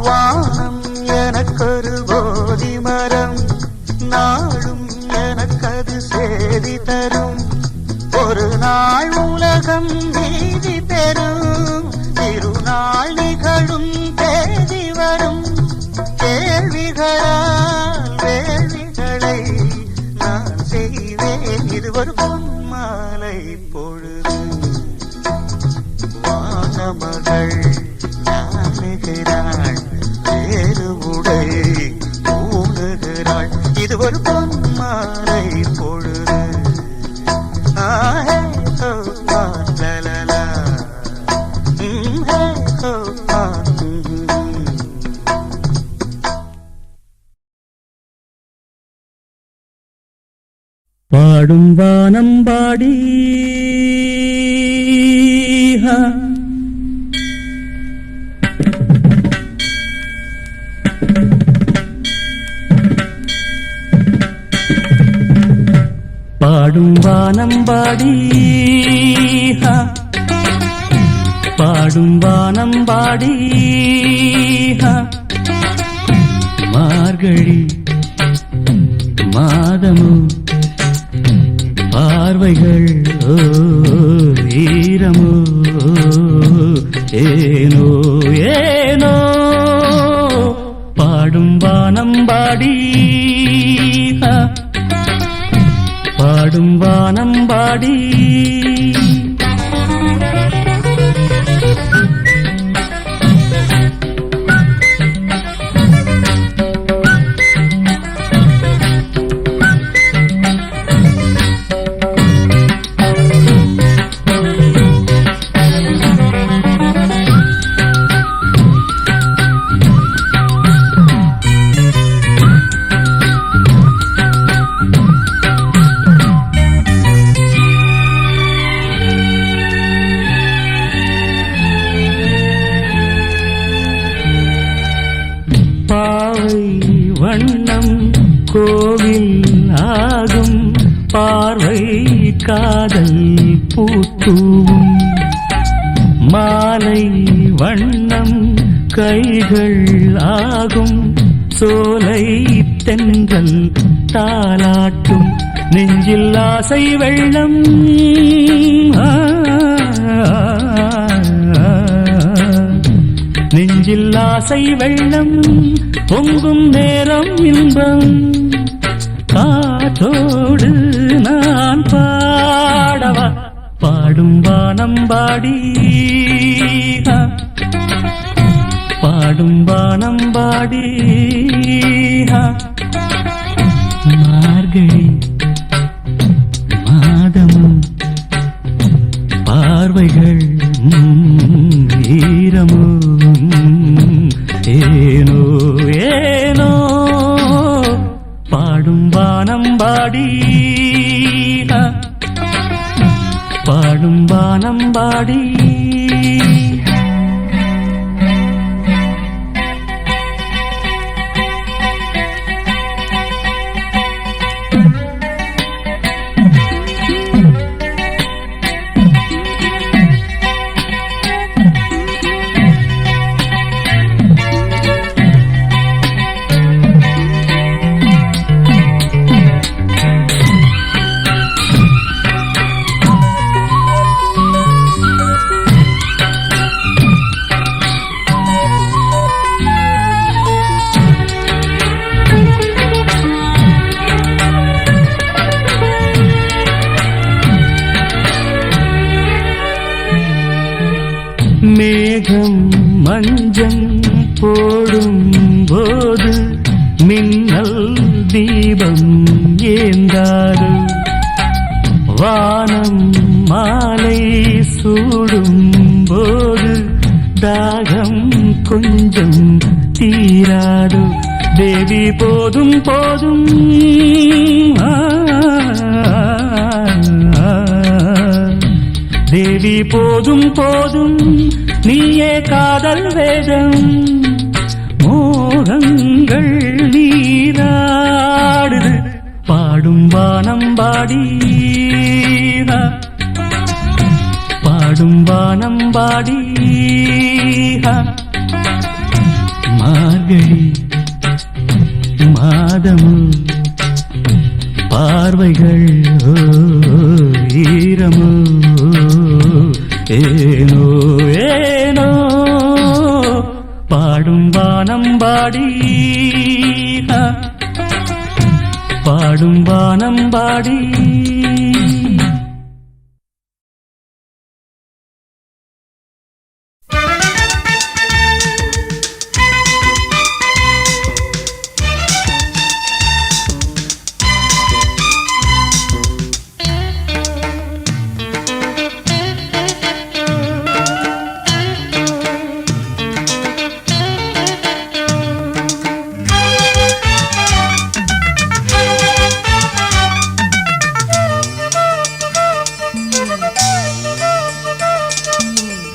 வானம் எனக்கொரு போதி மரம், நாடும் எனக்கது சேதி தரும், ஒரு நாள் உலகம் நீதி பெறும், திருநாள் நிகழும் தேதி வரும், கேள்விகளால் வேள்விகளை நான் செய்வேன். இது ஒரு பொன்மாலை பொழுது, வானமகள் நாணுகிறாள், வேறு உடை பூணுகிறாள். இது ஒரு பொன்மாலை பொழுது. ஆஹே ஓ லலலா, ஹே ஓ பாடும் வானம் பாடி பாடும் வானம் பாடி பாடும் வானம் பாடி மார்கழி மாதமோ பார்வைகள் ஈரமோ ஏனோ ஏனோ பாடும் வானம்பாடி பாடும் வானம்பாடி வண்ணம் கோவில் ஆகும் பார்வை காதல் பூத்தூவும் மாலை வண்ணம் கைகள் ஆகும் சோலை தென்றல் தாலாட்டும் நெஞ்சில் ஆசை வெள்ளம் நெஞ்சில் ஆசை வெள்ளம் பொங்கும் நேரம் இன்பம் காற்றோடு நான் பாடவா பாடும் வானம்பாடி பாடும் வானம்பாடி மார்கழி மாதமும் பார்வைகள் ஈரமும் ஏனோ ஏனோ பாடும் வானம்பாடி பாடும் வானம்பாடி மேகம் மஞ்சம் போடும் போது மின்னல் தீபம் ஏந்தாது வானம் மாலை சூடும் போது தாகம் கொஞ்சம் தீராது தேவி போதும் போதும் தேவி போதும் போதும் நீயே காதல் வேதம் மோகங்கள் நீராடுது பாடும் வானம்பாடி பாடும் வானம்பாடி மார்கழி மாதமும் பார்வைகள் ஈரமோ ஏனோ ஏனோ பாடும் வானம்பாடி பாடும் வானம்பாடி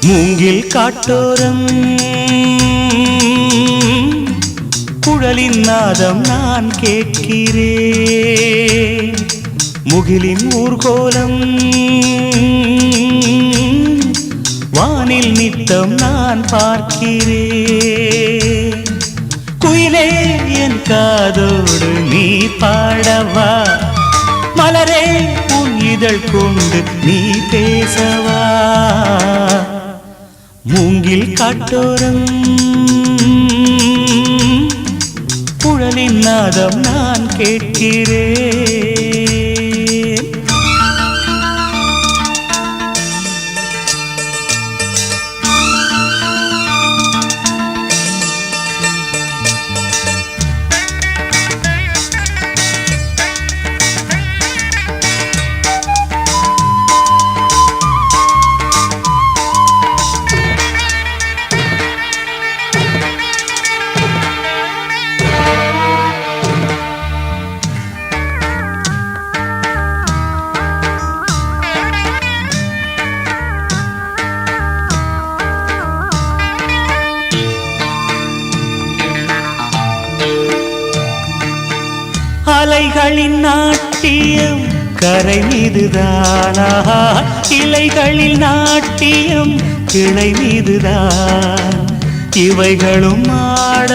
மூங்கில் காட்டோரம் குழலின் நாதம் நான் கேட்கிறேன் முகிலின் ஊர்கோலம் வானில் நித்தம் நான் பார்க்கிறேன் குயிலே என் காதோடு நீ பாடவா மலரே உன் இதழ் கொண்டு நீ பேசவா மூங்கில் காட்டோரம் குழலின் நாதம் நான் கேட்கிறேன் அலைகளின் நாட்டியம் கரை மீதுதானா இலைகளில் நாட்டியம் கிளை மீதுதான் இவைகளும் ஆட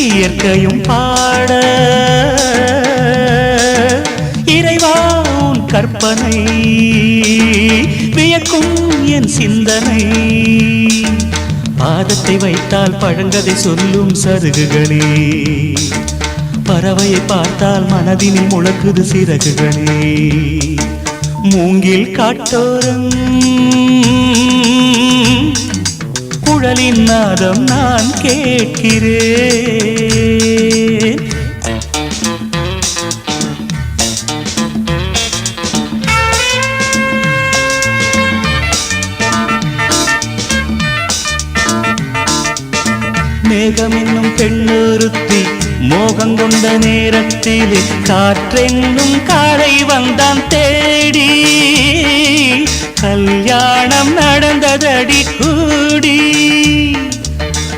இயற்கையும் பாட இறைவா உன் கற்பனை வியக்கும் என் சிந்தனை பாதத்தை வைத்தால் பழங்கதை சொல்லும் சருகுகளே பறவையை பார்த்தால் மனதினில் முழக்குது சிறகுகளே மூங்கில் காட்டோரம் குழலின் நாதம் நான் கேட்கிறேன் மேகம் என்னும் பெண்ணொருத்தி மோகம் கொண்ட நேரத்தில் காற்றென்னும் காலை வந்தான் தேடி கல்யாணம் நடந்ததடி கூடி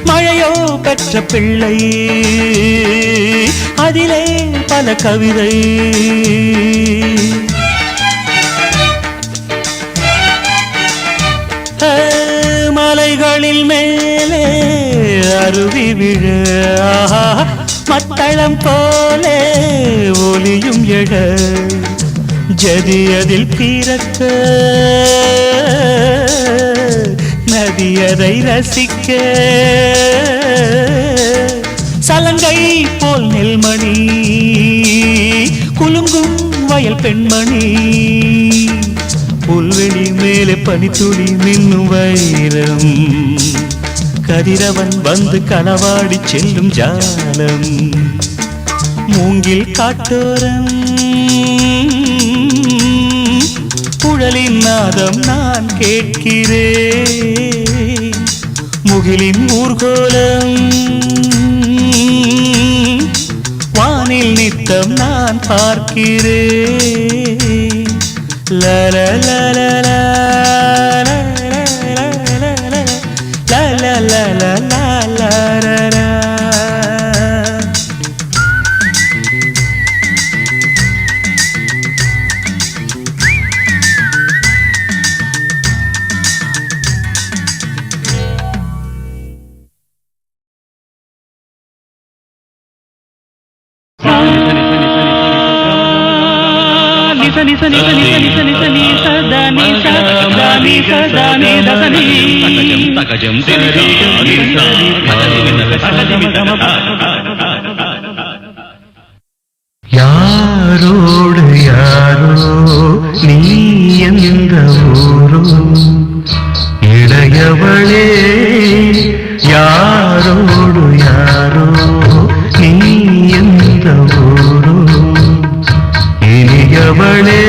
மழையோ பெற்ற பிள்ளை அதிலே பல கவிதை மலைகளில் மேலே அருவி விழ மத்தளம் போலே ஒலியும் எழ ஜதி அதில் பிறக்க நதியதை ரசிக்க சலங்கை போல் நெல்மணி குலுங்கும் வயல் பெண்மணி புல்வெளி மேலே பனித்துளி மின்னும் வைரம் கதிரவன் வந்து களவாடி செல்லும் ஜாலம் மூங்கில் காட்டோரம் குழலின் நாதம் நான் கேட்கிறேன் முகிலின் ஊர்கோலம் வானில் நித்தம் நான் பார்க்கிறேன் la la la la la la la la la la la la. யாரோடு யாரோ நீ எந்த ஊரோ இளையவளே யாரோடு யாரோ நீ எந்த ஊரோ இனியவளே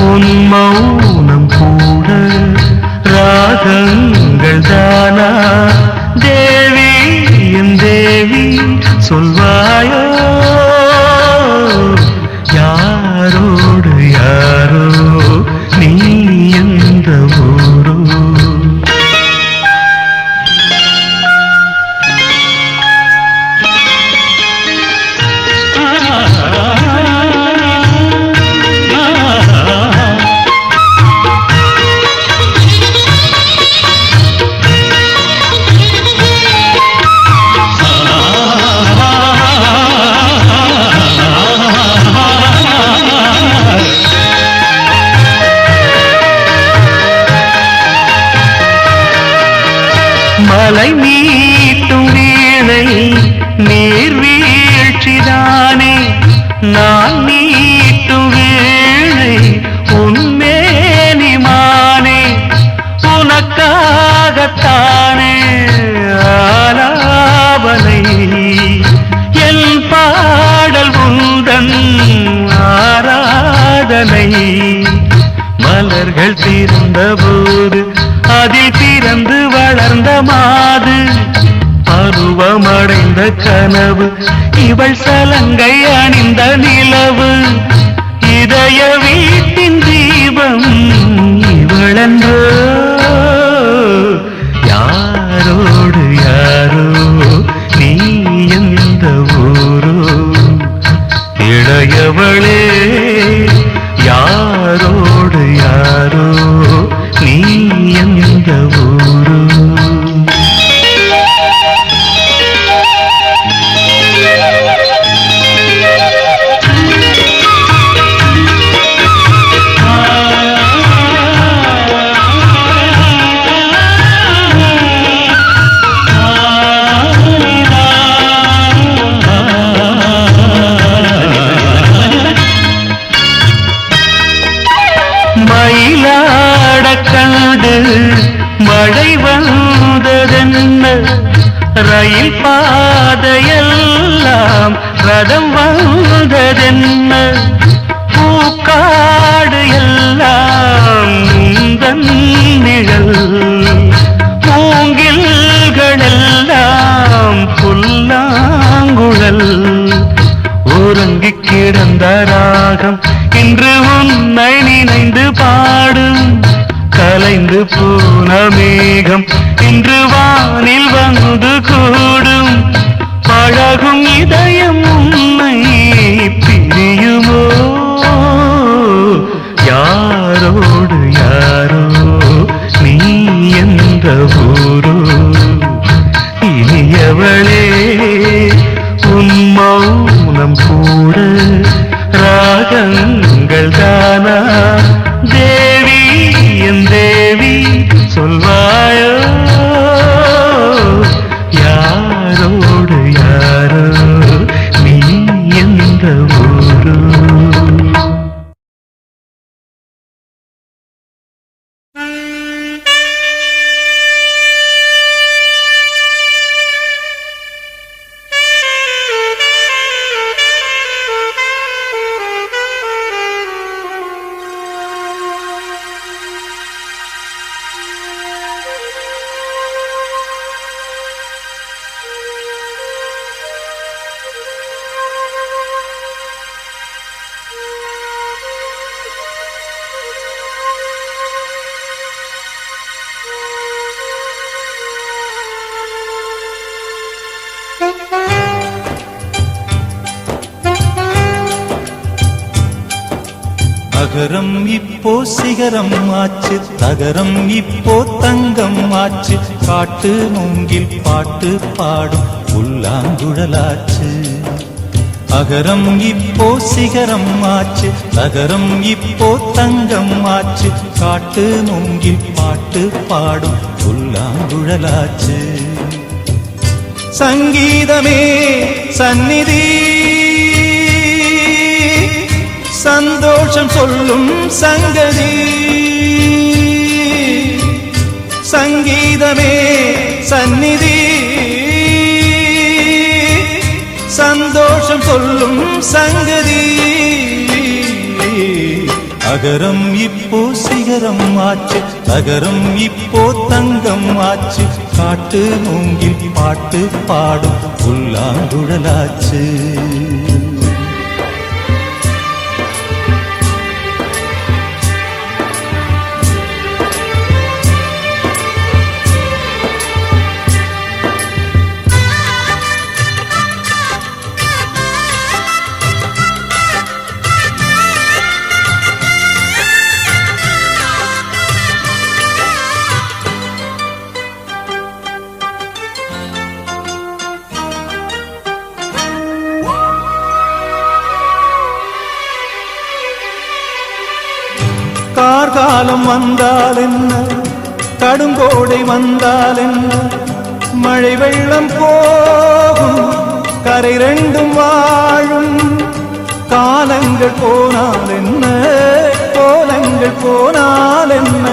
உன் மௌனம் கூட ராகங்கள் தானா தேவி என் தேவி சொல்வாயோ யாரோடு யாரோ நீ எந்த ஊரோ அலை மீட்டும் வீணை நீர்வீழ்ச்சிதானே நான் மீட்டும் வீணை உன்மேனிமானே உனக்காகத்தானே ஆலாபனை என் பாடல் உந்தன் ஆராதனை மலர்கள் தீர்ந்த போது அதில் பிறந்து வளர்ந்த மாது பருவமடைந்த கனவு இவள் சலங்கை அணிந்த நிலவு இதய வீட்டின் தீபம் இவளன்றோ யாரோடு யாரோ நீ எந்த ஊரோ இளையவளே யாரோடு யாரோ நீ எந்த ஊரோ மயிலாட கண்டு மழை வந்ததென்ன ரயில் பாதையெல்லாம் ரதம் வந்ததென்ன பூக்காடு எல்லாம் உந்தன் நிழல் மூங்கில்களெல்லாம் புல்லாங்குழல் உறங்கிக் கிடந்த ராகம் இன்று உன்னை நினைந்து பாடும் கலைந்து போன மேகம் இன்று வானில் வந்து கூடும் பழகும் இதயம் உன்னை பிரியுமோ யாரோடு யாரோ நீ எந்த ஊரோ இனியவளே உன் மௌனம் கூட ராகங்கள் தானா தேவி என் தேவி சொல்வாயோ யாரோடு யாரோ நீ எந்த ஊரோ அகரம் இப்போ சிகரம் ஆச்சு தகரம் இப்போ தங்கம் ஆச்சு காட்டு மூங்கில் பாட்டு பாடும் புல்லாங்குழலாச்சு அகரம் இப்போ சிகரம் ஆச்சு தகரம் இப்போ தங்கம் ஆச்சு காட்டு மூங்கில் பாட்டு பாடும் புல்லாங்குழலாச்சு சங்கீதமே சந்நிதி சந்தோஷம் சொல்லும் சங்கதி சங்கீதமே சந்நிதி சந்தோஷம் சொல்லும் சங்கதி அகரம் இப்போ சிகரம் ஆச்சு தகரம் இப்போ தங்கம் ஆச்சு காட்டு மூங்கில் பாட்டு பாடும் புல்லாங்குழலாச்சு கார்காலம் வந்தால் என்ன கடுங்கோடை வந்தால் என்ன மழை வெள்ளம் போகும் கரை ரெண்டும் வாழும் காலங்கள் போனால் என்ன கோலங்கள் போனால் என்ன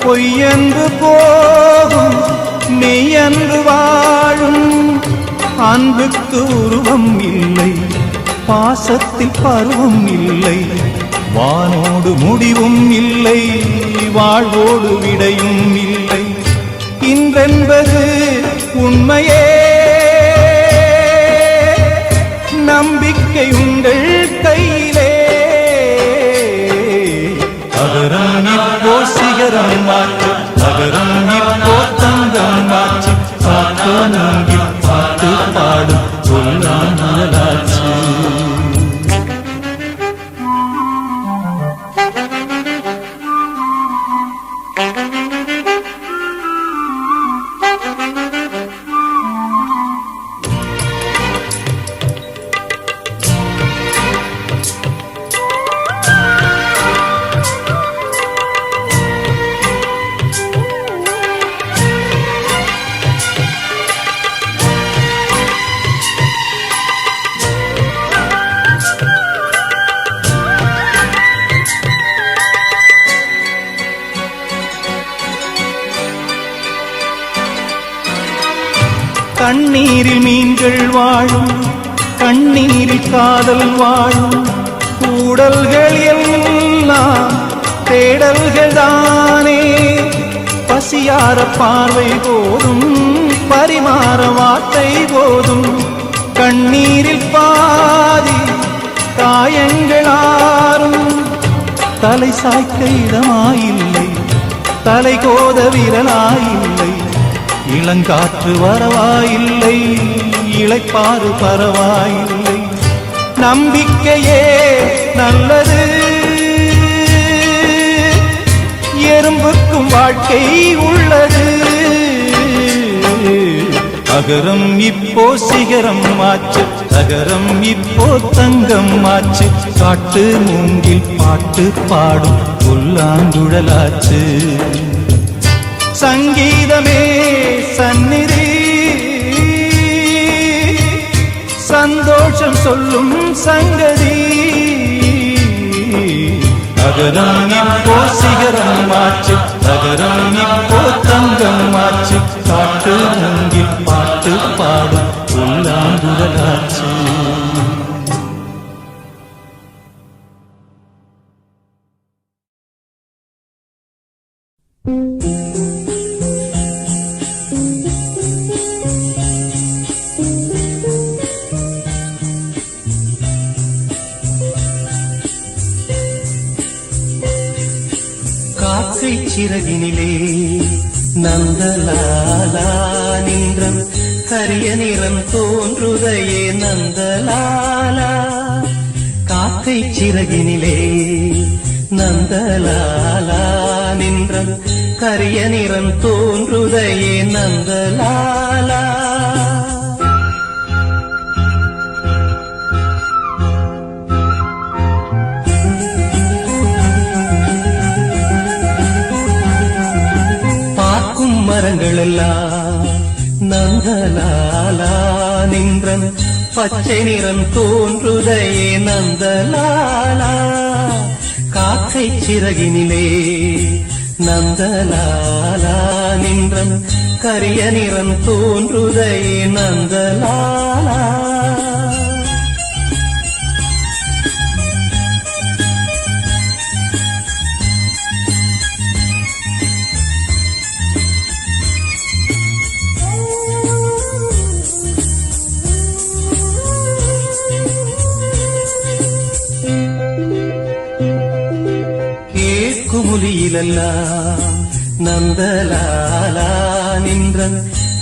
பொய்யன்று போகும் மெய்யன்று வாழும் அன்புக்கு உருவம் இல்லை பாசத்தில் பருவம் இல்லை வானோடு முடிவும் இல்லை வாழ்வோடு விடையும் இல்லை இன்றென்பது உண்மையே நம்பிக்கை உங்கள் கையிலே அகரம் இப்போ சிகரம் மாற்று அகரம் இப்போ தங்கம் மாற்று காத்து நங்கி பாட்டு பாடும் சொல்லாச்சு கண்ணீரில் மீன்கள் வாழும் கண்ணீரில் காதல் வாழும் கூடல்கள் எல்லாம் தேடல்கள் தானே பசியார பார்வை போதும் பரிமாற வார்த்தை போதும் கண்ணீரில் பாதி காயங்களாரும் தலை சாய்க்க இடமாயில்லை தலை கோத விரலாயில்லை இளங்காற்று வரவாயில்லை இளைப்பாறு பரவாயில்லை நம்பிக்கையே நல்லது எறும்புக்கும் வாழ்க்கை உள்ளது அகரம் இப்போ சிகரம் ஆச்சு அகரம் இப்போ தங்கம் ஆச்சு காட்டு மூங்கில் பாட்டு பாடும் புல்லாங்குழலாச்சு சங்கீதமே சந்நிதி சந்தோஷம் சொல்லும் சங்கதி அகரம் இப்போ சிகரம் ஆச்சு அகரம் இப்போ தங்கம் ஆச்சு காட்டு மூங்கில் பாட்டு பாடும் புல்லாங்குழலாச்சு காக்கை சிறகினிலே நந்தலாலா நின்றம் கரிய நிறம் தோன்றுதையே நந்தலாலா காக்கை சிறகினிலே நந்தலாலா நின்றம் கரிய நிறம் தோன்றுதையே நந்தலாலா மரங்களெல்லாம் நந்தலாலா நின்றன் பச்சை நிறம் தோன்றுதையே நந்தலாலா காக்கை சிறகினிலே நந்தலாலா நின்றன் கரிய நிறம் தோன்றுதையே நந்தலாலா குமுலியிலெல்லாம் நந்தலாலா நின்றன்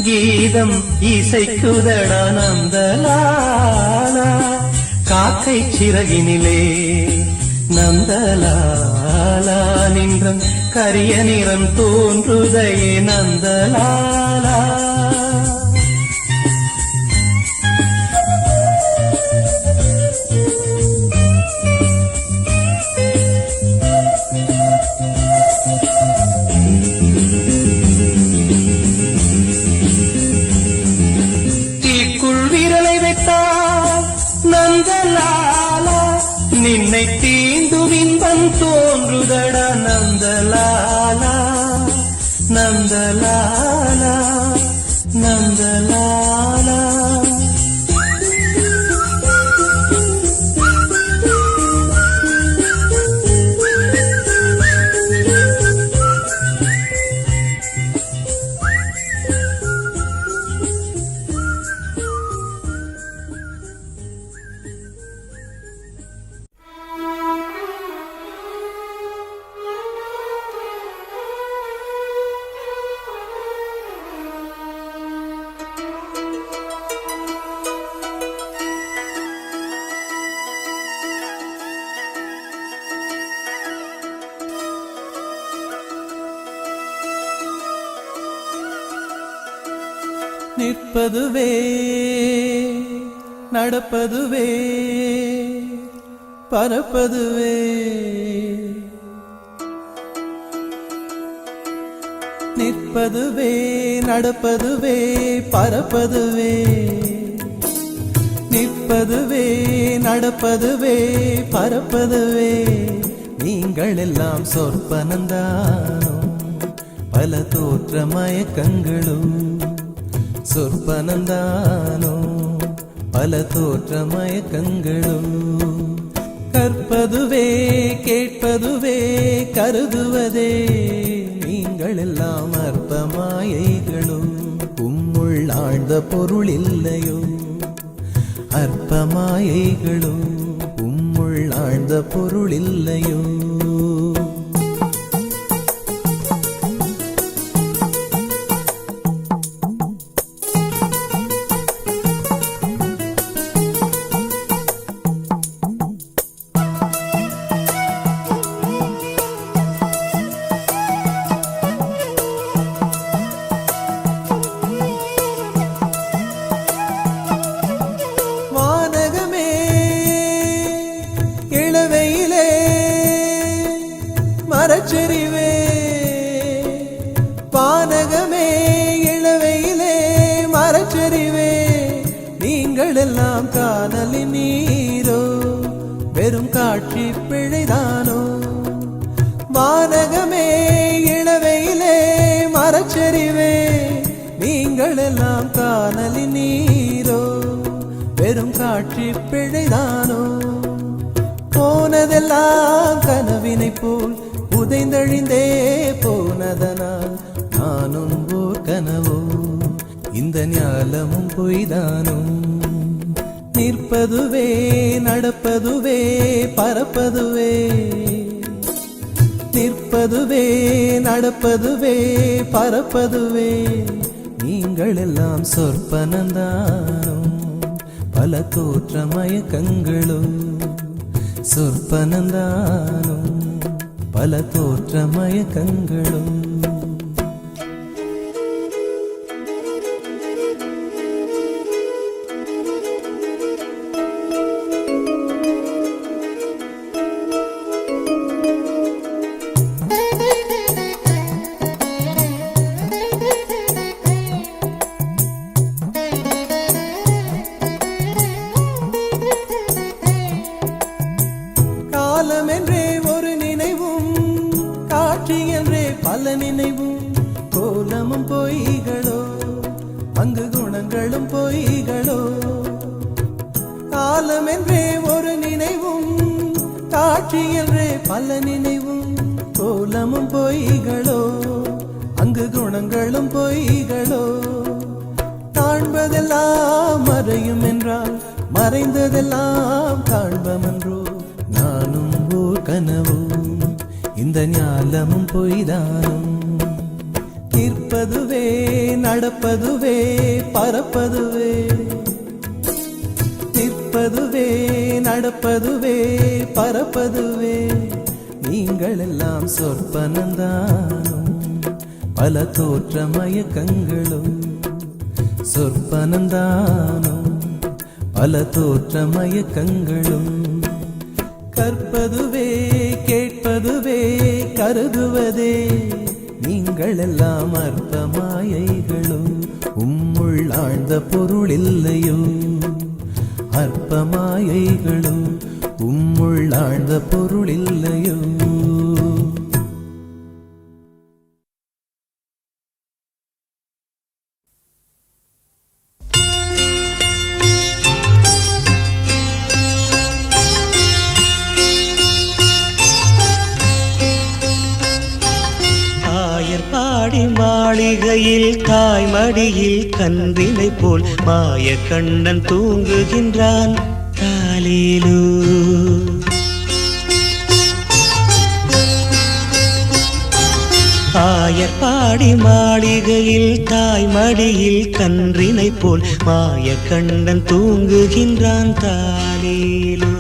கீதம் இசைக்குதடா நந்தலாலா காக்கை சிறகினிலே நந்தலாலா நின்றன் கரிய நிறம் தோன்றுதையே நந்தலாலா என்னை தீண்டும் இன்பம் தோன்றுதடா நந்தலாலா நந்தலாலா நந்தலாலா. நிற்பதுவே நடப்பதுவே பறப்பதுவே நிற்பதுவே நடப்பதுவே பறப்பதுவே நிற்பதுவே நடப்பதுவே பறப்பதுவே நீங்கள் எல்லாம் சொற்பனந்தானோ பல தோற்ற மயக்கங்களும் சொற்பனந்தானோ பல தோற்ற மயக்கங்களும் கற்பதுவே கேட்பதுவே கருதுவதே நீங்கள் எல்லாம் அற்ப மாயைகளும் உம்முள் ஆழ்ந்த பொருள் இல்லையோ அற்ப மாயைகளும் உம்முள் ஆழ்ந்த பொருள் இல்லையோ மரச்செறிவே பானகமே இளவையிலே மரச்செறிவே நீங்கள் எல்லாம் காணலின் நீரோ வெறும் காட்சி பிழைதானோ வானகமே இளவையிலே மரச்செறிவே நீங்கள் எல்லாம் காணலின் நீரோ வெறும் காட்சி பிழைதானோ போனதெல்லாம் கனவினை போல் உதைந்தழிந்தே போனதனால் நானும் ஓர் கனவோ இந்த ஞாலமும் பொய்தானோ நிற்பதுவே நடப்பதுவே பறப்பதுவே நிற்பதுவே நடப்பதுவே பறப்பதுவே நீங்கள் எல்லாம் சொற்பனந்தானோ பல தோற்ற மயக்கங்களும் சொற்பனந்தானோ பல தோற்ற மயக்கங்களும் காலம் என்றே ஒரு நினைவும் காட்சி என்றே பல நினைவும் கோலமும் பொய்களோ அங்கு குணங்களும் பொய்களோ காலம் என்றே ஒரு நினைவும் காட்சி என்றே பல நினைவும் கோலமும் பொய்களோ அங்கு குணங்களும் பொய்களோ காண்பதெல்லாம் மறையும் என்றால் மறைந்ததெல்லாம் காண்பமென்றோ நானும் ஓர் கனவோ இந்த ஞாலமும் பொய்தானும் நிற்பதுவே நடப்பதுவே பறப்பதுவே நிற்பதுவே நடப்பதுவே பறப்பதுவே நீங்கள் எல்லாம் சொற்பனந்தானும் பல தோற்ற மயக்கங்களும் சொற்பனந்தானும் பல தோற்ற மயக்கங்களும் கற்பதுவே கேட்பதுவே கருதுவதே நீங்கள் எல்லாம் அற்ப மாயைகளும் உம்முள் ஆழ்ந்த பொருள் இல்லையோ அற்ப மாயைகளும் உம்முள் ஆழ்ந்த பொருள் இல்லையோ? பாடி மாளிகையில் தாய்மடியில் கன்றினை போல் மாய கண்ணன் தூங்குகின்றான் தாலேலோ. ஆயர்பாடி மாளிகையில் தாய்மடியில் கன்றினை போல் மாய கண்ணன் தூங்குகின்றான் தாலேலோ.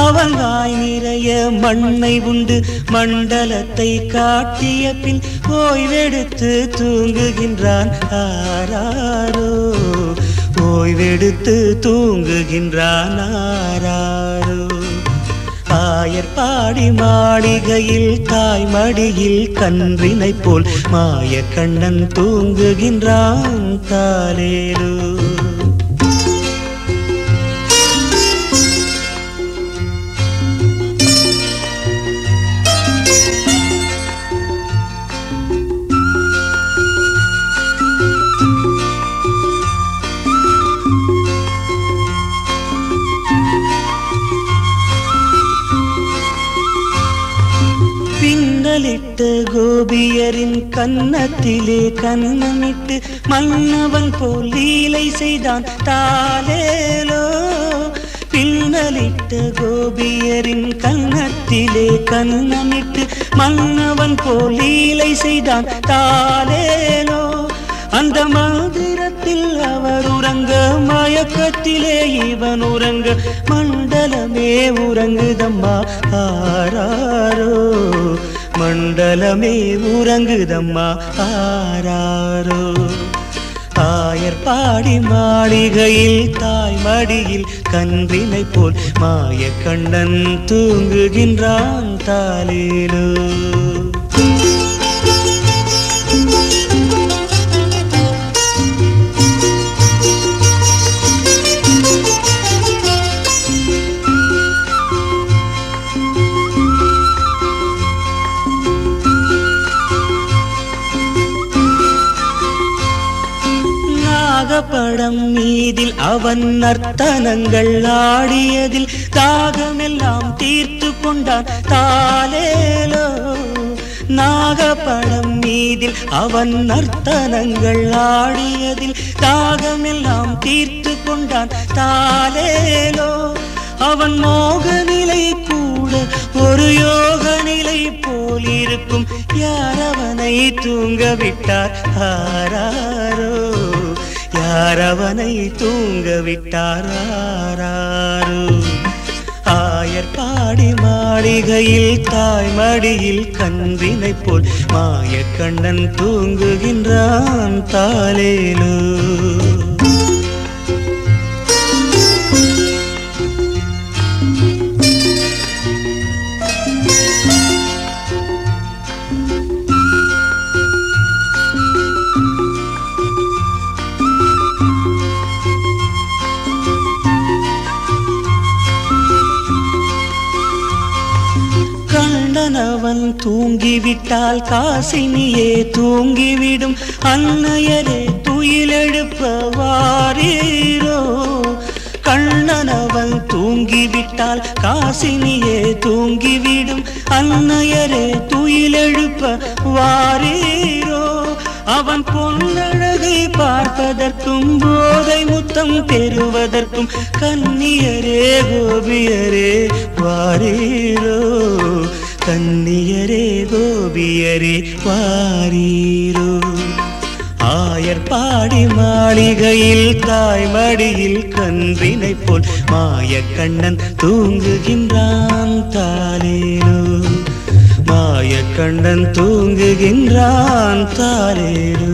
அவன் வாய் நிறைய மண்ணை உண்டு மண்டலத்தை காட்டிய பின் ஓய்வெடுத்து தூங்குகின்றான் ஆராரோ. ஓய்வெடுத்து தூங்குகின்றான் ஆராரோ. ஆயர்பாடி மாளிகையில் தாய்மடியில் கன்றினை போல் மாய கண்ணன் தூங்குகின்றான் தாலேலோ. பின்னலிட்டு கோபியரின் கன்னத்திலே கன்னமிட்டு மன்னவன் போல் லீலை செய்தான் தாலேலோ. பின்னலிட்டு கோபியரின் கன்னத்திலே கன்னமிட்டு மன்னவன் போல் லீலை செய்தான் தாலேலோ. அந்த மந்திரத்தில் அவர் உறங்க மயக்கத்திலே இவன் உறங்க மண்டலமே உறங்குதம்மா ஆராரோ. மண்டலமே உறங்குதம்மா ஆராரோ. ஆயர்பாடி மாளிகையில் தாய்மடியில் கன்றினை போல் மாய கண்ணன் தூங்குகின்றான் தாலேலோ. படம் மீதில் அவன் நர்த்தனங்கள் ஆடியதில் தாகமெல்லாம் தீர்த்து கொண்டான் தாலேலோ. நாகப்படம் மீதில் அவன் நர்த்தனங்கள் ஆடியதில் தாகமெல்லாம் தீர்த்து கொண்டான் தாலேலோ. அவன் மோக நிலை கூட ஒரு யோக நிலை போல் இருக்கும். யார் அவனை தூங்க விட்டார் ஆராரோ. யார் அவனை தூங்க விட்டார் ஆராரோ. ஆயர்பாடி மாளிகையில் தாய்மடியில் கன்றினை போல் மாய கண்ணன் தூங்குகின்றான் தாலேலோ. கண்ணனவன் தூங்கிவிட்டால் காசினியே தூங்கிவிடும். அன்னையரே துயிலெழுப்ப வாரீரோ. கண்ணனவன் தூங்கிவிட்டால் காசினியே தூங்கிவிடும். அன்னையரே துயிலெழுப்ப வாரீரோ. அவன் பொன்னழகை பார்ப்பதற்கும் போதை முத்தம் பெறுவதற்கும் கன்னியரே கோபியரே வாரீரோ. கன்னியரே கோபியரே வாரீரோ. ஆயர்பாடி மாளிகையில் தாய்மடியில் கன்றினை போல் மாய கண்ணன் தூங்குகின்றான் தாலேலோ. மாய கண்ணன் தூங்குகின்றான் தாலேலோ.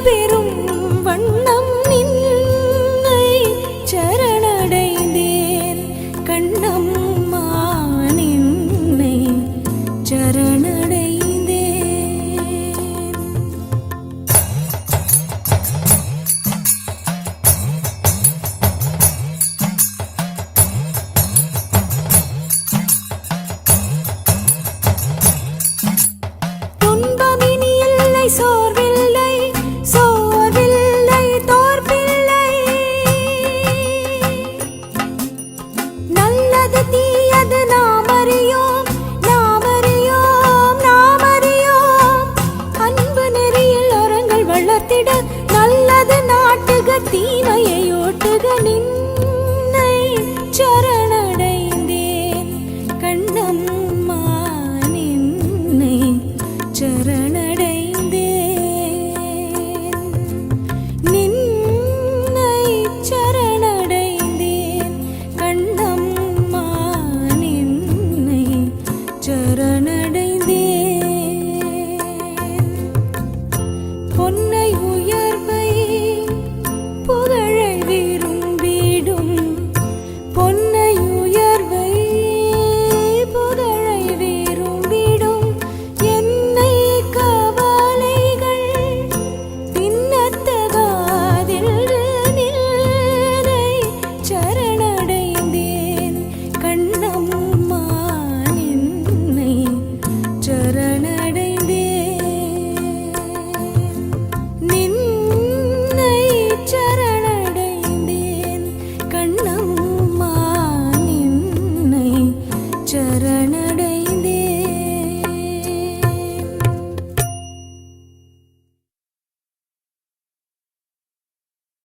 பேரு